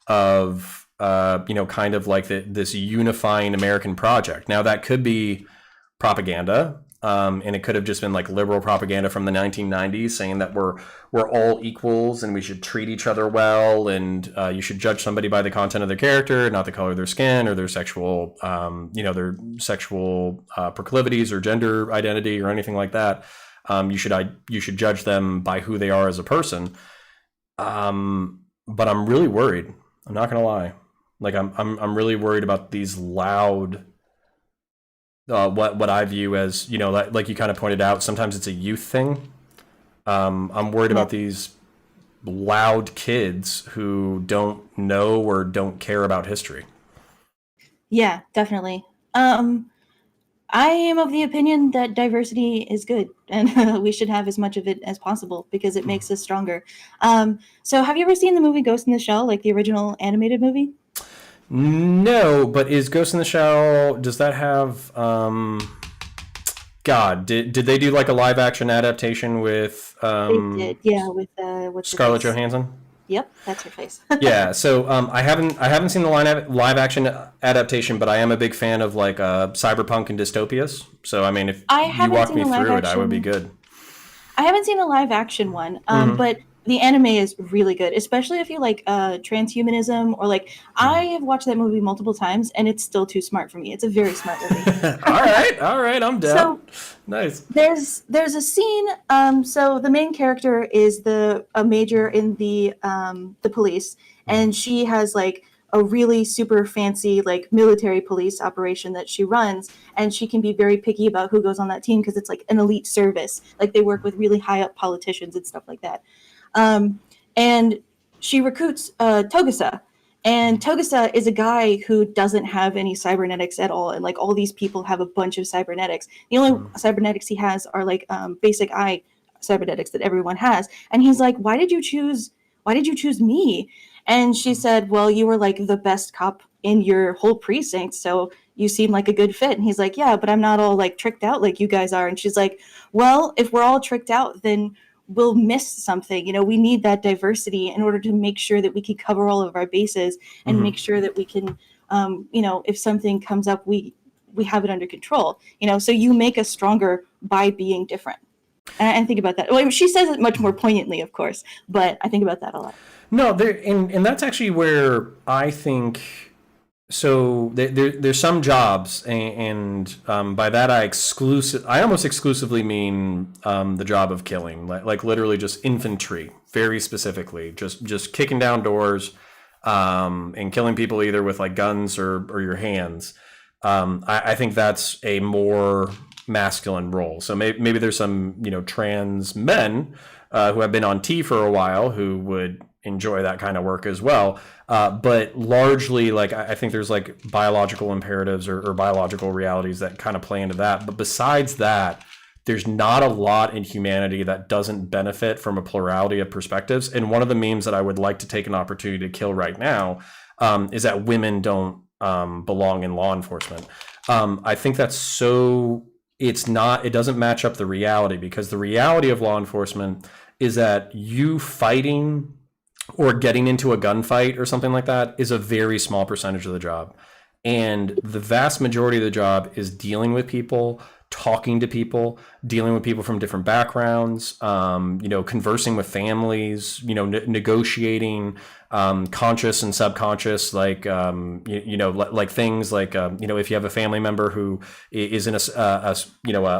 Speaker 1: of, kind of like this unifying American project. Now, that could be propaganda, and it could have just been like liberal propaganda from the 1990s saying that we're all equals and we should treat each other well, and you should judge somebody by the content of their character, not the color of their skin or their sexual, proclivities or gender identity or anything like that. You should judge them by who they are as a person. But I'm really worried. I'm not gonna lie. Like I'm really worried about these loud. What I view as, like you kind of pointed out, sometimes it's a youth thing. I'm worried about these loud kids who don't know or don't care about history.
Speaker 2: Yeah, definitely. I am of the opinion that diversity is good, and we should have as much of it as possible because it makes us stronger. So have you ever seen the movie Ghost in the Shell, like the original animated movie?
Speaker 1: No, but is Ghost in the Shell, does that have God, did they do like a live action adaptation with
Speaker 2: They did, yeah, with what's her
Speaker 1: Scarlett
Speaker 2: face?
Speaker 1: Johansson?
Speaker 2: Yep, that's her face.
Speaker 1: Yeah, so I haven't seen the live action adaptation, but I am a big fan of like cyberpunk and dystopias. So I mean, if
Speaker 2: I
Speaker 1: you
Speaker 2: haven't
Speaker 1: walk
Speaker 2: seen
Speaker 1: me
Speaker 2: the live
Speaker 1: through it, I would be
Speaker 2: action.
Speaker 1: good.
Speaker 2: I haven't seen the live action one, but the anime is really good, especially if you like transhumanism or like. I have watched that movie multiple times, and it's still too smart for me. It's a very smart movie.
Speaker 1: All right, I'm down.
Speaker 2: So
Speaker 1: Nice.
Speaker 2: there's a scene. So the main character is a major in the police, and she has like a really super fancy like military police operation that she runs, and she can be very picky about who goes on that team because it's like an elite service. Like they work with really high up politicians and stuff like that. And she recruits Togusa. And Togusa is a guy who doesn't have any cybernetics at all, and like all these people have a bunch of cybernetics. The only cybernetics he has are like basic eye cybernetics that everyone has. And he's like, "Why did you choose? Why did you choose me?" And she said, "Well, you were like the best cop in your whole precinct, so you seem like a good fit." And he's like, "Yeah, but I'm not all like tricked out like you guys are." And she's like, "Well, if we're all tricked out, then we'll miss something. We need that diversity in order to make sure that we can cover all of our bases and make sure that we can, if something comes up, we have it under control. So you make us stronger by being different." And I think about that. Well, she says it much more poignantly, of course, but I think about that a lot.
Speaker 1: No, and that's actually where I think. So there's some jobs, and by that I almost exclusively mean the job of killing, like literally just infantry, very specifically, just kicking down doors, and killing people either with like guns or your hands. I think that's a more masculine role. So maybe there's some trans men who have been on T for a while who would enjoy that kind of work as well. But largely, like I think there's like biological imperatives or biological realities that kind of play into that. But besides that, there's not a lot in humanity that doesn't benefit from a plurality of perspectives. And one of the memes that I would like to take an opportunity to kill right now is that women don't belong in law enforcement. I think that's so. It doesn't match up the reality, because the reality of law enforcement is that you fighting or getting into a gunfight or something like that is a very small percentage of the job. And the vast majority of the job is dealing with people, talking to people, dealing with people from different backgrounds, conversing with families, negotiating, conscious and subconscious, like, like things like, if you have a family member who is in a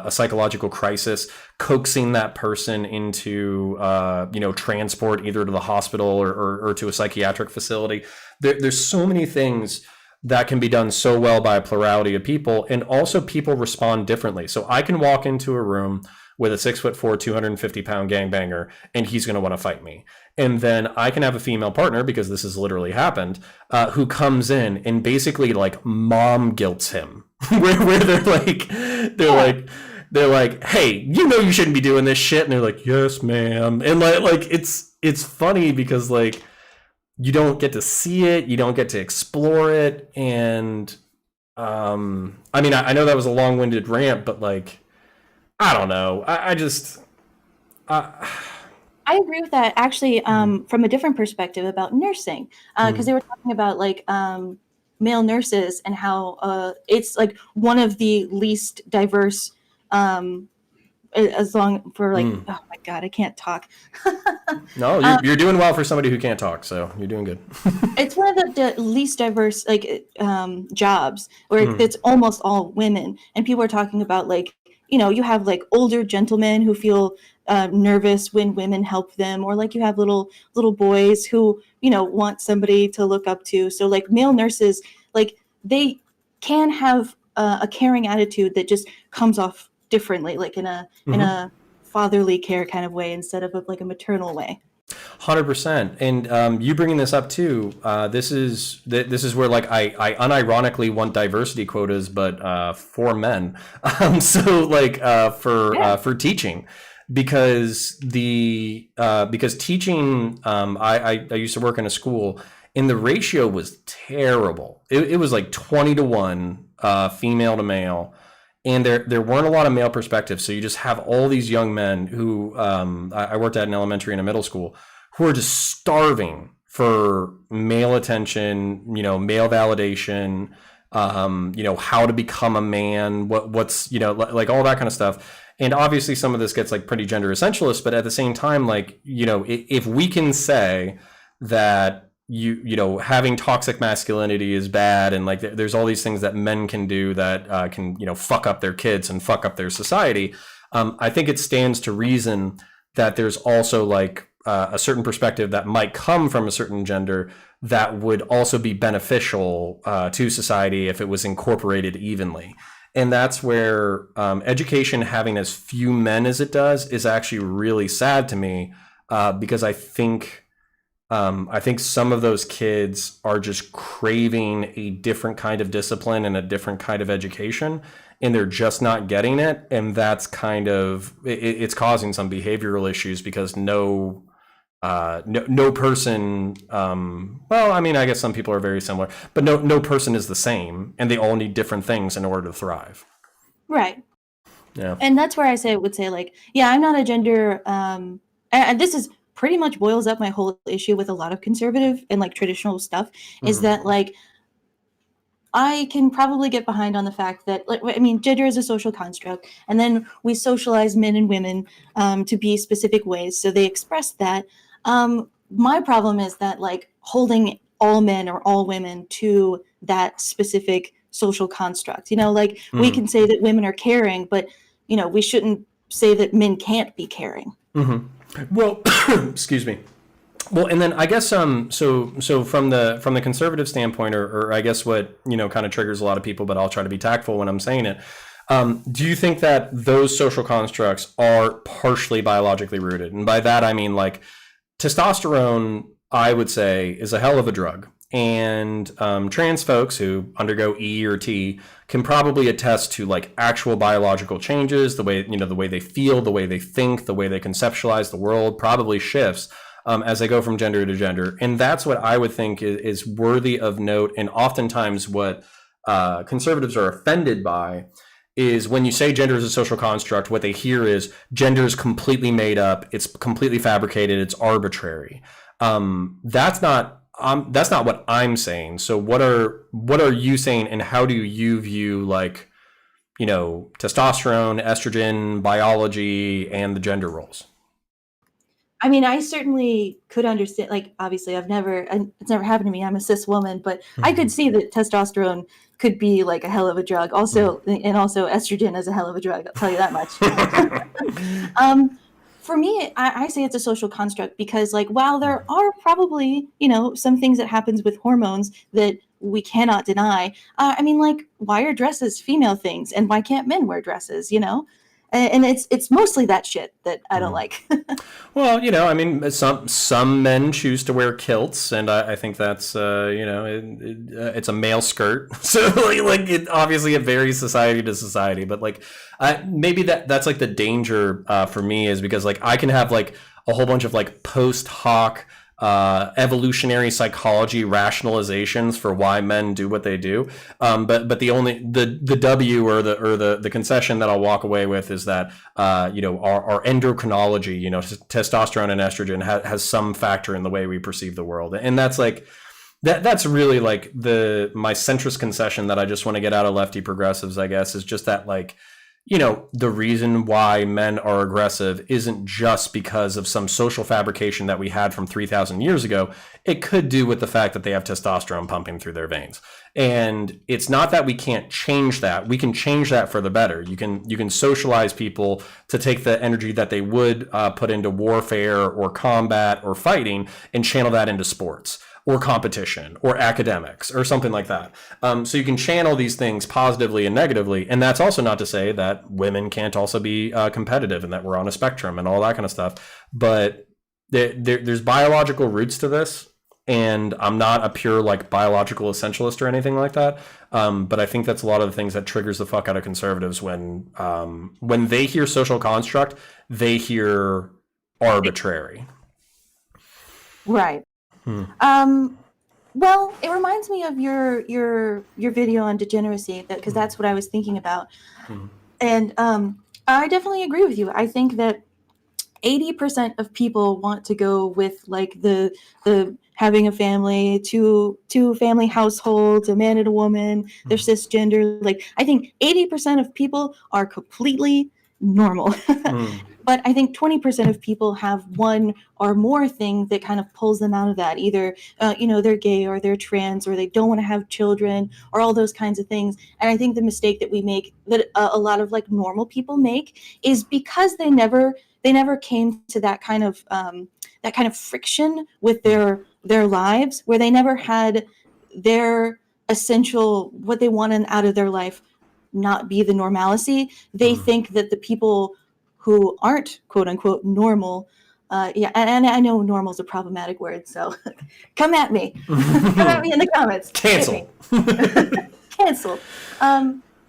Speaker 1: psychological crisis, coaxing that person into, transport either to the hospital or to a psychiatric facility. There's so many things that can be done so well by a plurality of people. And also people respond differently. So I can walk into a room with a 6'4", 250-pound gangbanger, and he's going to want to fight me. And then I can have a female partner, because this has literally happened, who comes in and basically like mom guilts him, where they're like, hey, you know you shouldn't be doing this shit, and they're like, yes, ma'am, and like it's funny because like you don't get to see it, you don't get to explore it, and I mean, I know that was a long-winded rant, but like, I don't know. I just.
Speaker 2: I agree with that actually, from a different perspective about nursing, because they were talking about like male nurses and how it's like one of the least diverse, as long for like, oh my God, I can't talk.
Speaker 1: No, you're doing well for somebody who can't talk, so you're doing good.
Speaker 2: It's one of the least diverse like jobs where it's almost all women, and people are talking about like, you have like older gentlemen who feel nervous when women help them, or like you have little boys who want somebody to look up to. So like male nurses, like they can have a caring attitude that just comes off differently, like in a fatherly care kind of way instead of like a maternal way.
Speaker 1: 100%. And you bringing this up too, this is where like I unironically want diversity quotas, but for men. So like for teaching, because because teaching, I used to work in a school, and the ratio was terrible. It was like 20-1 female to male. And there weren't a lot of male perspectives. So you just have all these young men who I worked at an elementary and a middle school, who are just starving for male attention, male validation, how to become a man, what's, like all that kind of stuff. And obviously some of this gets like pretty gender essentialist, but at the same time, like, if we can say that having toxic masculinity is bad, and like there's all these things that men can do that can fuck up their kids and fuck up their society, I think it stands to reason that there's also like a certain perspective that might come from a certain gender that would also be beneficial to society if it was incorporated evenly. And that's where education having as few men as it does is actually really sad to me, because I think some of those kids are just craving a different kind of discipline and a different kind of education, and they're just not getting it. And that's kind of, it's causing some behavioral issues, because no person, well, I mean, I guess some people are very similar, but no person is the same, and they all need different things in order to thrive.
Speaker 2: Right.
Speaker 1: Yeah.
Speaker 2: And that's where would say like, yeah, I'm not a gender, and this is pretty much boils up my whole issue with a lot of conservative and like traditional stuff, is that like I can probably get behind on the fact that, like, I mean, gender is a social construct, and then we socialize men and women to be specific ways, so they express that. My problem is that like holding all men or all women to that specific social construct. Like we can say that women are caring, but we shouldn't say that men can't be caring.
Speaker 1: Well, excuse me. Well, and then I guess so from the conservative standpoint, or I guess what kind of triggers a lot of people, but I'll try to be tactful when I'm saying it. Do you think that those social constructs are partially biologically rooted? And by that I mean like testosterone, I would say, is a hell of a drug. And trans folks who undergo E or T can probably attest to like actual biological changes, the way the way they feel, the way they think, the way they conceptualize the world probably shifts as they go from gender to gender. And that's what I would think is worthy of note. And oftentimes what conservatives are offended by is when you say gender is a social construct, what they hear is gender is completely made up, it's completely fabricated, it's arbitrary. That's not what I'm saying. So what are you saying, and how do you view like testosterone, estrogen, biology, and the gender roles?
Speaker 2: I mean, I certainly could understand, like, obviously it's never happened to me. I'm a cis woman, but I could see that testosterone could be like a hell of a drug. Also, and also estrogen is a hell of a drug. I'll tell you that much. For me, I say it's a social construct because, like, while there are probably, some things that happens with hormones that we cannot deny, I mean, like, why are dresses female things and why can't men wear dresses, And it's mostly that shit that I don't like.
Speaker 1: Well, I mean, some men choose to wear kilts, and I think that's it's a male skirt, so like it obviously it varies society to society, but like maybe that's like the danger for me is because like I can have like a whole bunch of like post hoc evolutionary psychology rationalizations for why men do what they do, but the W or the concession that I'll walk away with is that our endocrinology, testosterone and estrogen has some factor in the way we perceive the world, and that's like that's really like my centrist concession that I just want to get out of lefty progressives, I guess, is just that like the reason why men are aggressive isn't just because of some social fabrication that we had from 3,000 years ago. It could do with the fact that they have testosterone pumping through their veins. And it's not that we can't change that. We can change that for the better. You can socialize people to take the energy that they would put into warfare or combat or fighting and channel that into sports or competition or academics or something like that. So you can channel these things positively and negatively. And that's also not to say that women can't also be competitive and that we're on a spectrum and all that kind of stuff. But there's biological roots to this. And I'm not a pure like biological essentialist or anything like that. But I think that's a lot of the things that triggers the fuck out of conservatives when they hear social construct, they hear arbitrary.
Speaker 2: Right. Well, it reminds me of your video on degeneracy, because that's what I was thinking about. And I definitely agree with you. I think that 80% of people want to go with like the having a family, two family households, a man and a woman, they're cisgender. Like I think 80% of people are completely normal. But I think 20% of people have one or more thing that kind of pulls them out of that. Either, they're gay or they're trans or they don't want to have children or all those kinds of things. And I think the mistake that we make, that a lot of like normal people make, is because they never came to that kind of friction with their lives, where they never had their essential, what they wanted out of their life, not be the normalcy. They think that the people who aren't quote unquote normal, and I know normal is a problematic word, so come at me. Come at me in the comments.
Speaker 1: Cancel.
Speaker 2: Cancel.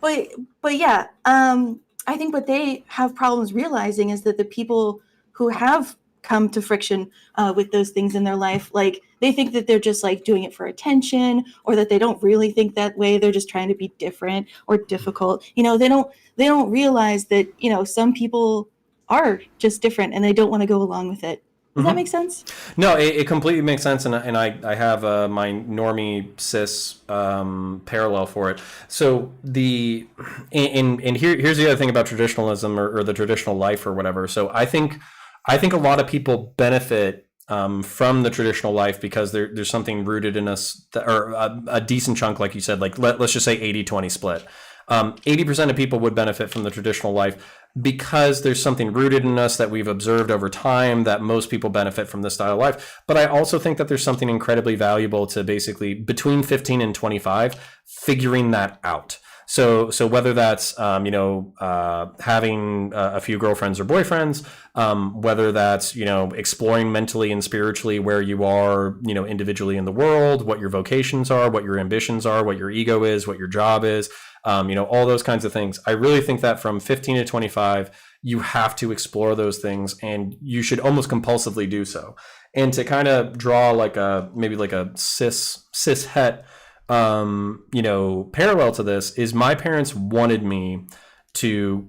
Speaker 2: But yeah, I think what they have problems realizing is that the people who have come to friction with those things in their life, like they think that they're just like doing it for attention, or that they don't really think that way. They're just trying to be different or difficult. They don't realize that, some people are just different and they don't want to go along with it. Does that make sense?
Speaker 1: No, it completely makes sense, and I have my normie cis parallel for it. So here's the other thing about traditionalism or the traditional life or whatever. So I think a lot of people benefit from the traditional life because there's something rooted in us, or a decent chunk, like you said, like let's just say 80-20 split. 80% of people would benefit from the traditional life because there's something rooted in us that we've observed over time that most people benefit from this style of life. But I also think that there's something incredibly valuable to basically between 15 and 25 figuring that out. So whether that's having a few girlfriends or boyfriends, whether that's exploring mentally and spiritually where you are individually in the world, what your vocations are, what your ambitions are, what your ego is, what your job is, all those kinds of things. I really think that from 15 to 25, you have to explore those things, and you should almost compulsively do so. And to kind of draw maybe a cis het parallel to this is my parents wanted me to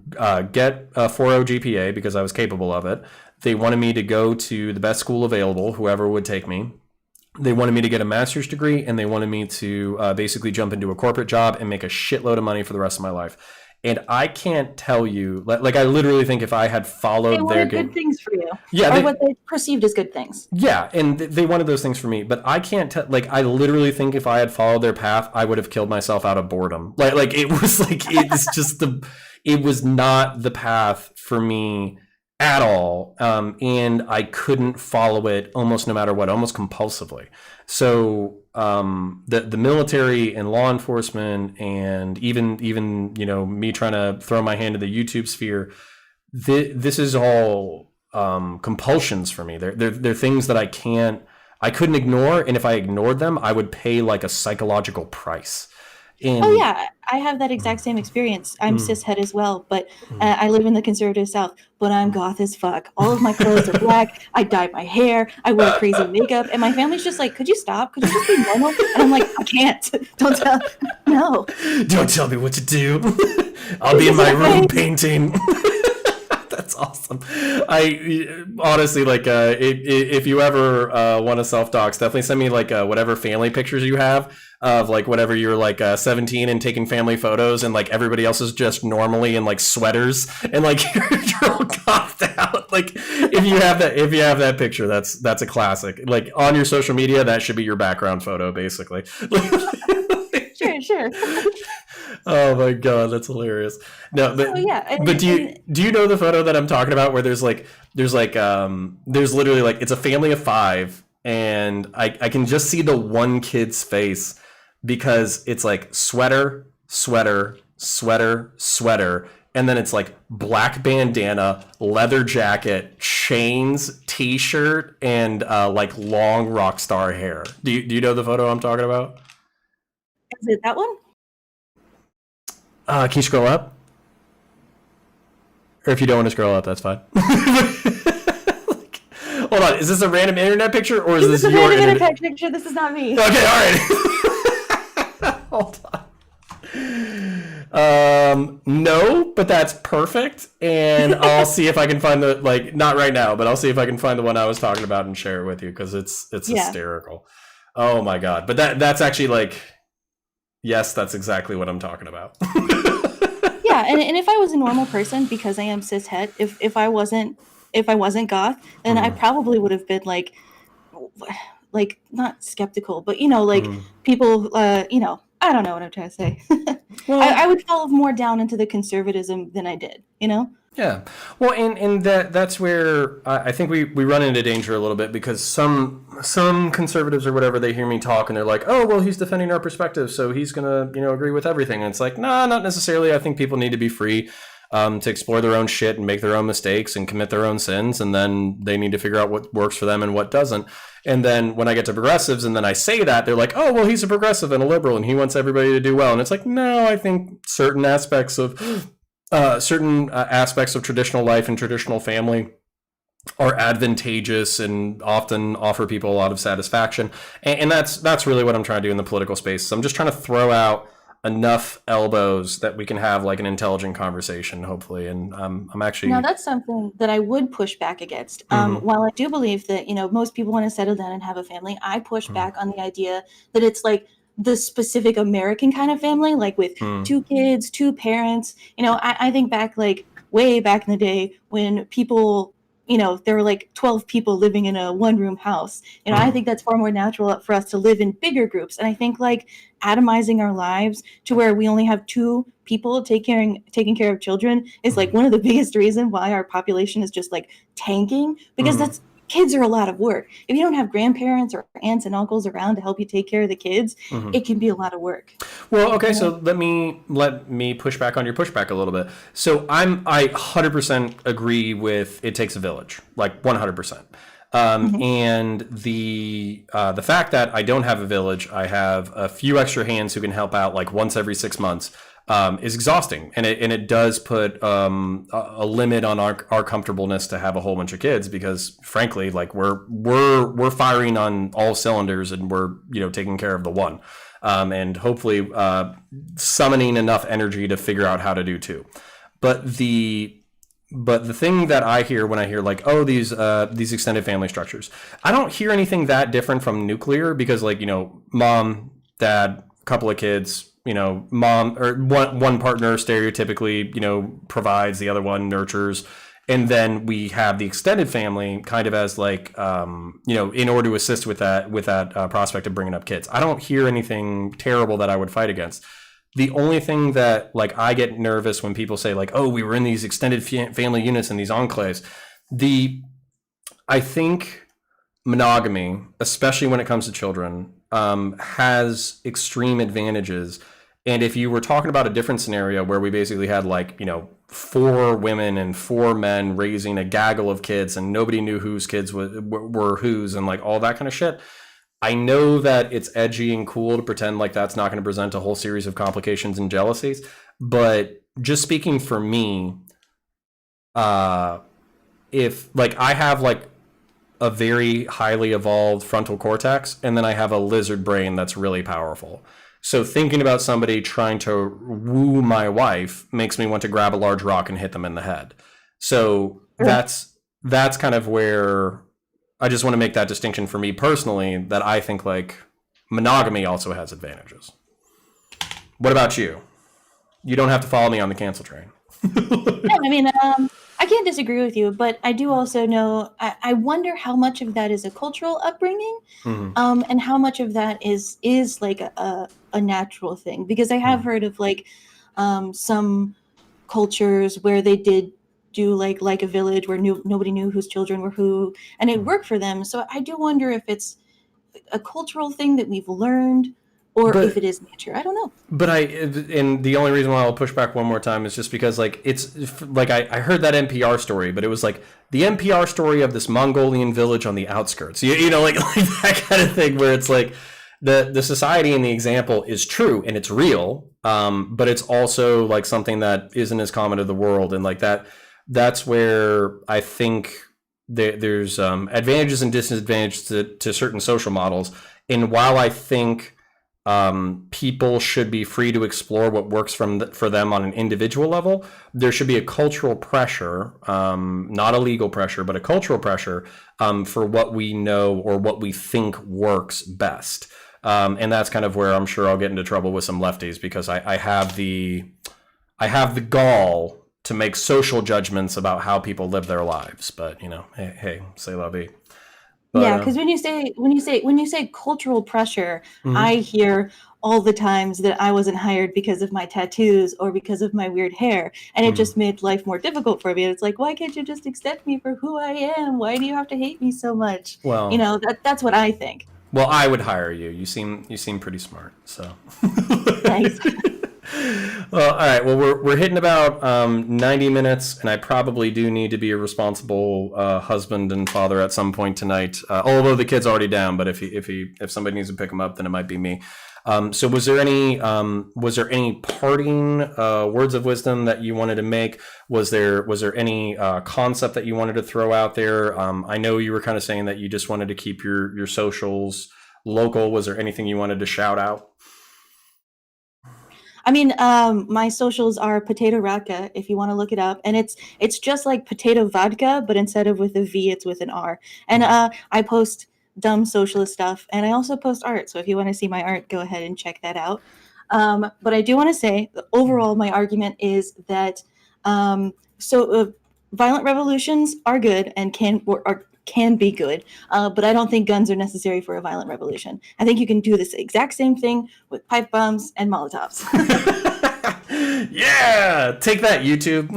Speaker 1: get a 4.0 GPA because I was capable of it. They wanted me to go to the best school available, whoever would take me. They wanted me to get a master's degree, and they wanted me to basically jump into a corporate job and make a shitload of money for the rest of my life. And I can't tell you, like I literally think if I had followed their game,
Speaker 2: good things for you,
Speaker 1: yeah,
Speaker 2: or what they perceived as good things.
Speaker 1: Yeah, and they wanted those things for me, but I can't tell. Like I literally think if I had followed their path, I would have killed myself out of boredom. Like it was like it's just it was not the path for me at all. And I couldn't follow it almost no matter what, almost compulsively. So the military and law enforcement, and even me trying to throw my hand in the YouTube sphere, this is all compulsions for me. They're things that I couldn't ignore, and if I ignored them, I would pay like a psychological price. And,
Speaker 2: Oh yeah, I have that exact same experience. I'm cishet as well, but I live in the conservative South. But I'm goth as fuck. All of my clothes are black. I dye my hair. I wear crazy makeup, and my family's just like, "Could you stop? Could you just be normal?" And I'm like, "I can't. Don't tell. No.
Speaker 1: Don't tell me what to do. I'll be in my room painting." That's awesome. I honestly, like, if you ever want to self-dox, definitely send me like whatever family pictures you have of like whatever you're like 17 and taking family photos, and like everybody else is just normally in like sweaters, and like you're all coughed out. Like if you have that picture, that's a classic. Like on your social media, that should be your background photo, basically.
Speaker 2: Sure.
Speaker 1: Oh my god, that's hilarious. No, but but do you know the photo that I'm talking about, where there's literally like, it's a family of 5, and I can just see the one kid's face, because it's like sweater, and then it's like black bandana, leather jacket, chains, t-shirt, and like long rock star hair. Do you know the photo I'm talking about?
Speaker 2: Is it that one?
Speaker 1: Can you scroll up? Or if you don't want to scroll up, that's fine. Like, hold on, is this a random internet picture, or is this your internet
Speaker 2: picture? This is not me.
Speaker 1: Okay, all right. Hold on. No, but that's perfect, and I'll see if I can find the, like, not right now, but I'll see if I can find the one I was talking about and share it with you, because it's hysterical. Oh my god! But that's actually like, yes, that's exactly what I'm talking about.
Speaker 2: Yeah, and if I was a normal person, because I am cishet, if I wasn't goth, then I probably would have been like not skeptical, but people, I don't know what I'm trying to say. Well, I would fall more down into the conservatism than I did,
Speaker 1: Yeah. Well, and that's where I think we run into danger a little bit, because some conservatives or whatever, they hear me talk and they're like, "Oh, well, he's defending our perspective, so he's gonna agree with everything." And it's like, nah, not necessarily. I think people need to be free to explore their own shit and make their own mistakes and commit their own sins, and then they need to figure out what works for them and what doesn't. And then when I get to progressives and then I say that, they're like, "Oh, well, he's a progressive and a liberal and he wants everybody to do well." And it's like, no, I think certain aspects of traditional life and traditional family are advantageous and often offer people a lot of satisfaction. And that's really what I'm trying to do in the political space. So I'm just trying to throw out enough elbows that we can have like an intelligent conversation, hopefully. And I'm actually...
Speaker 2: Now, that's something that I would push back against. While I do believe that, most people want to settle down and have a family, I push back on the idea that it's like the specific American kind of family, like with 2 kids, 2 parents. I think back, like way back in the day when people, there were like 12 people living in a 1-room house. I think that's far more natural for us to live in bigger groups. And I think like atomizing our lives to where we only have 2 people taking care of children is like one of the biggest reasons why our population is just like tanking, because kids are a lot of work. If you don't have grandparents or aunts and uncles around to help you take care of the kids, it can be a lot of work.
Speaker 1: Well, okay, so let me push back on your pushback a little bit. So I 100% agree with it takes a village, like 100%. And the fact that I don't have a village, I have a few extra hands who can help out like once every 6 months, is exhausting, and it does put a limit on our comfortableness to have a whole bunch of kids, because frankly, like we're firing on all cylinders, and we're taking care of the one, and hopefully summoning enough energy to figure out how to do 2. But the thing that I hear when I hear like, oh, these extended family structures, I don't hear anything that different from nuclear, because like mom, dad, couple of kids, mom or one partner stereotypically, provides, the other one nurtures. And then we have the extended family kind of as like, in order to assist with that prospect of bringing up kids. I don't hear anything terrible that I would fight against. The only thing that like I get nervous when people say like, oh, we were in these extended family units in these enclaves. the I think monogamy, especially when it comes to children, has extreme advantages. And if you were talking about a different scenario where we basically had like, you know, 4 women and 4 men raising a gaggle of kids and nobody knew whose kids were whose and like all that kind of shit, I know that it's edgy and cool to pretend like that's not going to present a whole series of complications and jealousies. But just speaking for me, if like I have like a very highly evolved frontal cortex, and then I have a lizard brain that's really powerful. So thinking about somebody trying to woo my wife makes me want to grab a large rock and hit them in the head. So that's kind of where I just want to make that distinction for me personally, that I think like monogamy also has advantages. What about you? You don't have to follow me on the cancel train.
Speaker 2: No, I mean, I can't disagree with you, but I do also know, I wonder how much of that is a cultural upbringing, and how much of that is like a natural thing. Because I have heard of like some cultures where they did do like a village where nobody knew whose children were who, and it worked for them. So I do wonder if it's a cultural thing that we've learned, or if it is nature. I don't know.
Speaker 1: But and the only reason why I'll push back one more time is just because like it's like I heard that NPR story, but it was like the NPR story of this Mongolian village on the outskirts. You know, like that kind of thing where it's like the society in the example is true and it's real, but it's also like something that isn't as common to the world, and like that's where I think there's advantages and disadvantages to certain social models. And while I think people should be free to explore what works for them on an individual level, there should be a cultural pressure, not a legal pressure, but a cultural pressure for what we know or what we think works best. And that's kind of where I'm sure I'll get into trouble with some lefties, because I have the gall to make social judgments about how people live their lives. But you know, hey, say la vie. But,
Speaker 2: yeah, because when you say cultural pressure, I hear all the times that I wasn't hired because of my tattoos or because of my weird hair, and it just made life more difficult for me. And it's like, why can't you just accept me for who I am? Why do you have to hate me so much?
Speaker 1: Well,
Speaker 2: you know, that's what I think.
Speaker 1: Well, I would hire you. You seem pretty smart. So.
Speaker 2: Thanks.
Speaker 1: Well, all right. Well, we're hitting about 90 minutes, and I probably do need to be a responsible husband and father at some point tonight. Although the kid's already down, but if somebody needs to pick him up, then it might be me. So was there any parting words of wisdom that you wanted to make? Was there any concept that you wanted to throw out there? I know you were kind of saying that you just wanted to keep your socials local. Was there anything you wanted to shout out?
Speaker 2: I mean, my socials are Potato Radka, if you want to look it up, and it's just like potato vodka, but instead of with a V, it's with an R. And I post dumb socialist stuff, and I also post art. So if you want to see my art, go ahead and check that out. But I do want to say, overall, my argument is that violent revolutions are good and can be good, but I don't think guns are necessary for a violent revolution. I think you can do this exact same thing with pipe bombs and Molotovs.
Speaker 1: Yeah, take that, YouTube.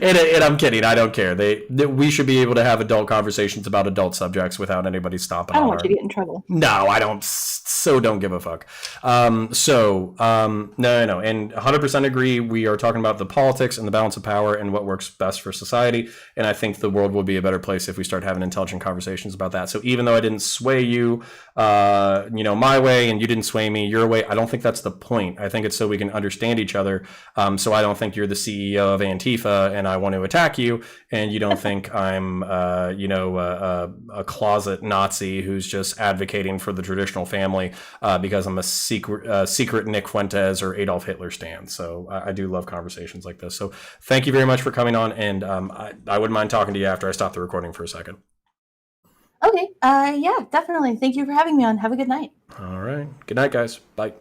Speaker 1: And I'm kidding. I don't care. We should be able to have adult conversations about adult subjects without anybody stopping.
Speaker 2: I don't want you to get in trouble.
Speaker 1: No, I don't. So don't give a fuck. No, and 100% agree. We are talking about the politics and the balance of power and what works best for society. And I think the world will be a better place if we start having intelligent conversations about that. So even though I didn't sway you, my way, and you didn't sway me your way, I don't think that's the point. I think it's so we can understand each other. So I don't think you're the CEO of Antifa and I want to attack you, and you don't think I'm, a closet Nazi who's just advocating for the traditional family because I'm a secret Nick Fuentes or Adolf Hitler stan. So I do love conversations like this. So thank you very much for coming on, and I wouldn't mind talking to you after I stop the recording for a second.
Speaker 2: Okay. Yeah, definitely. Thank you for having me on. Have a good night.
Speaker 1: All right. Good night, guys. Bye.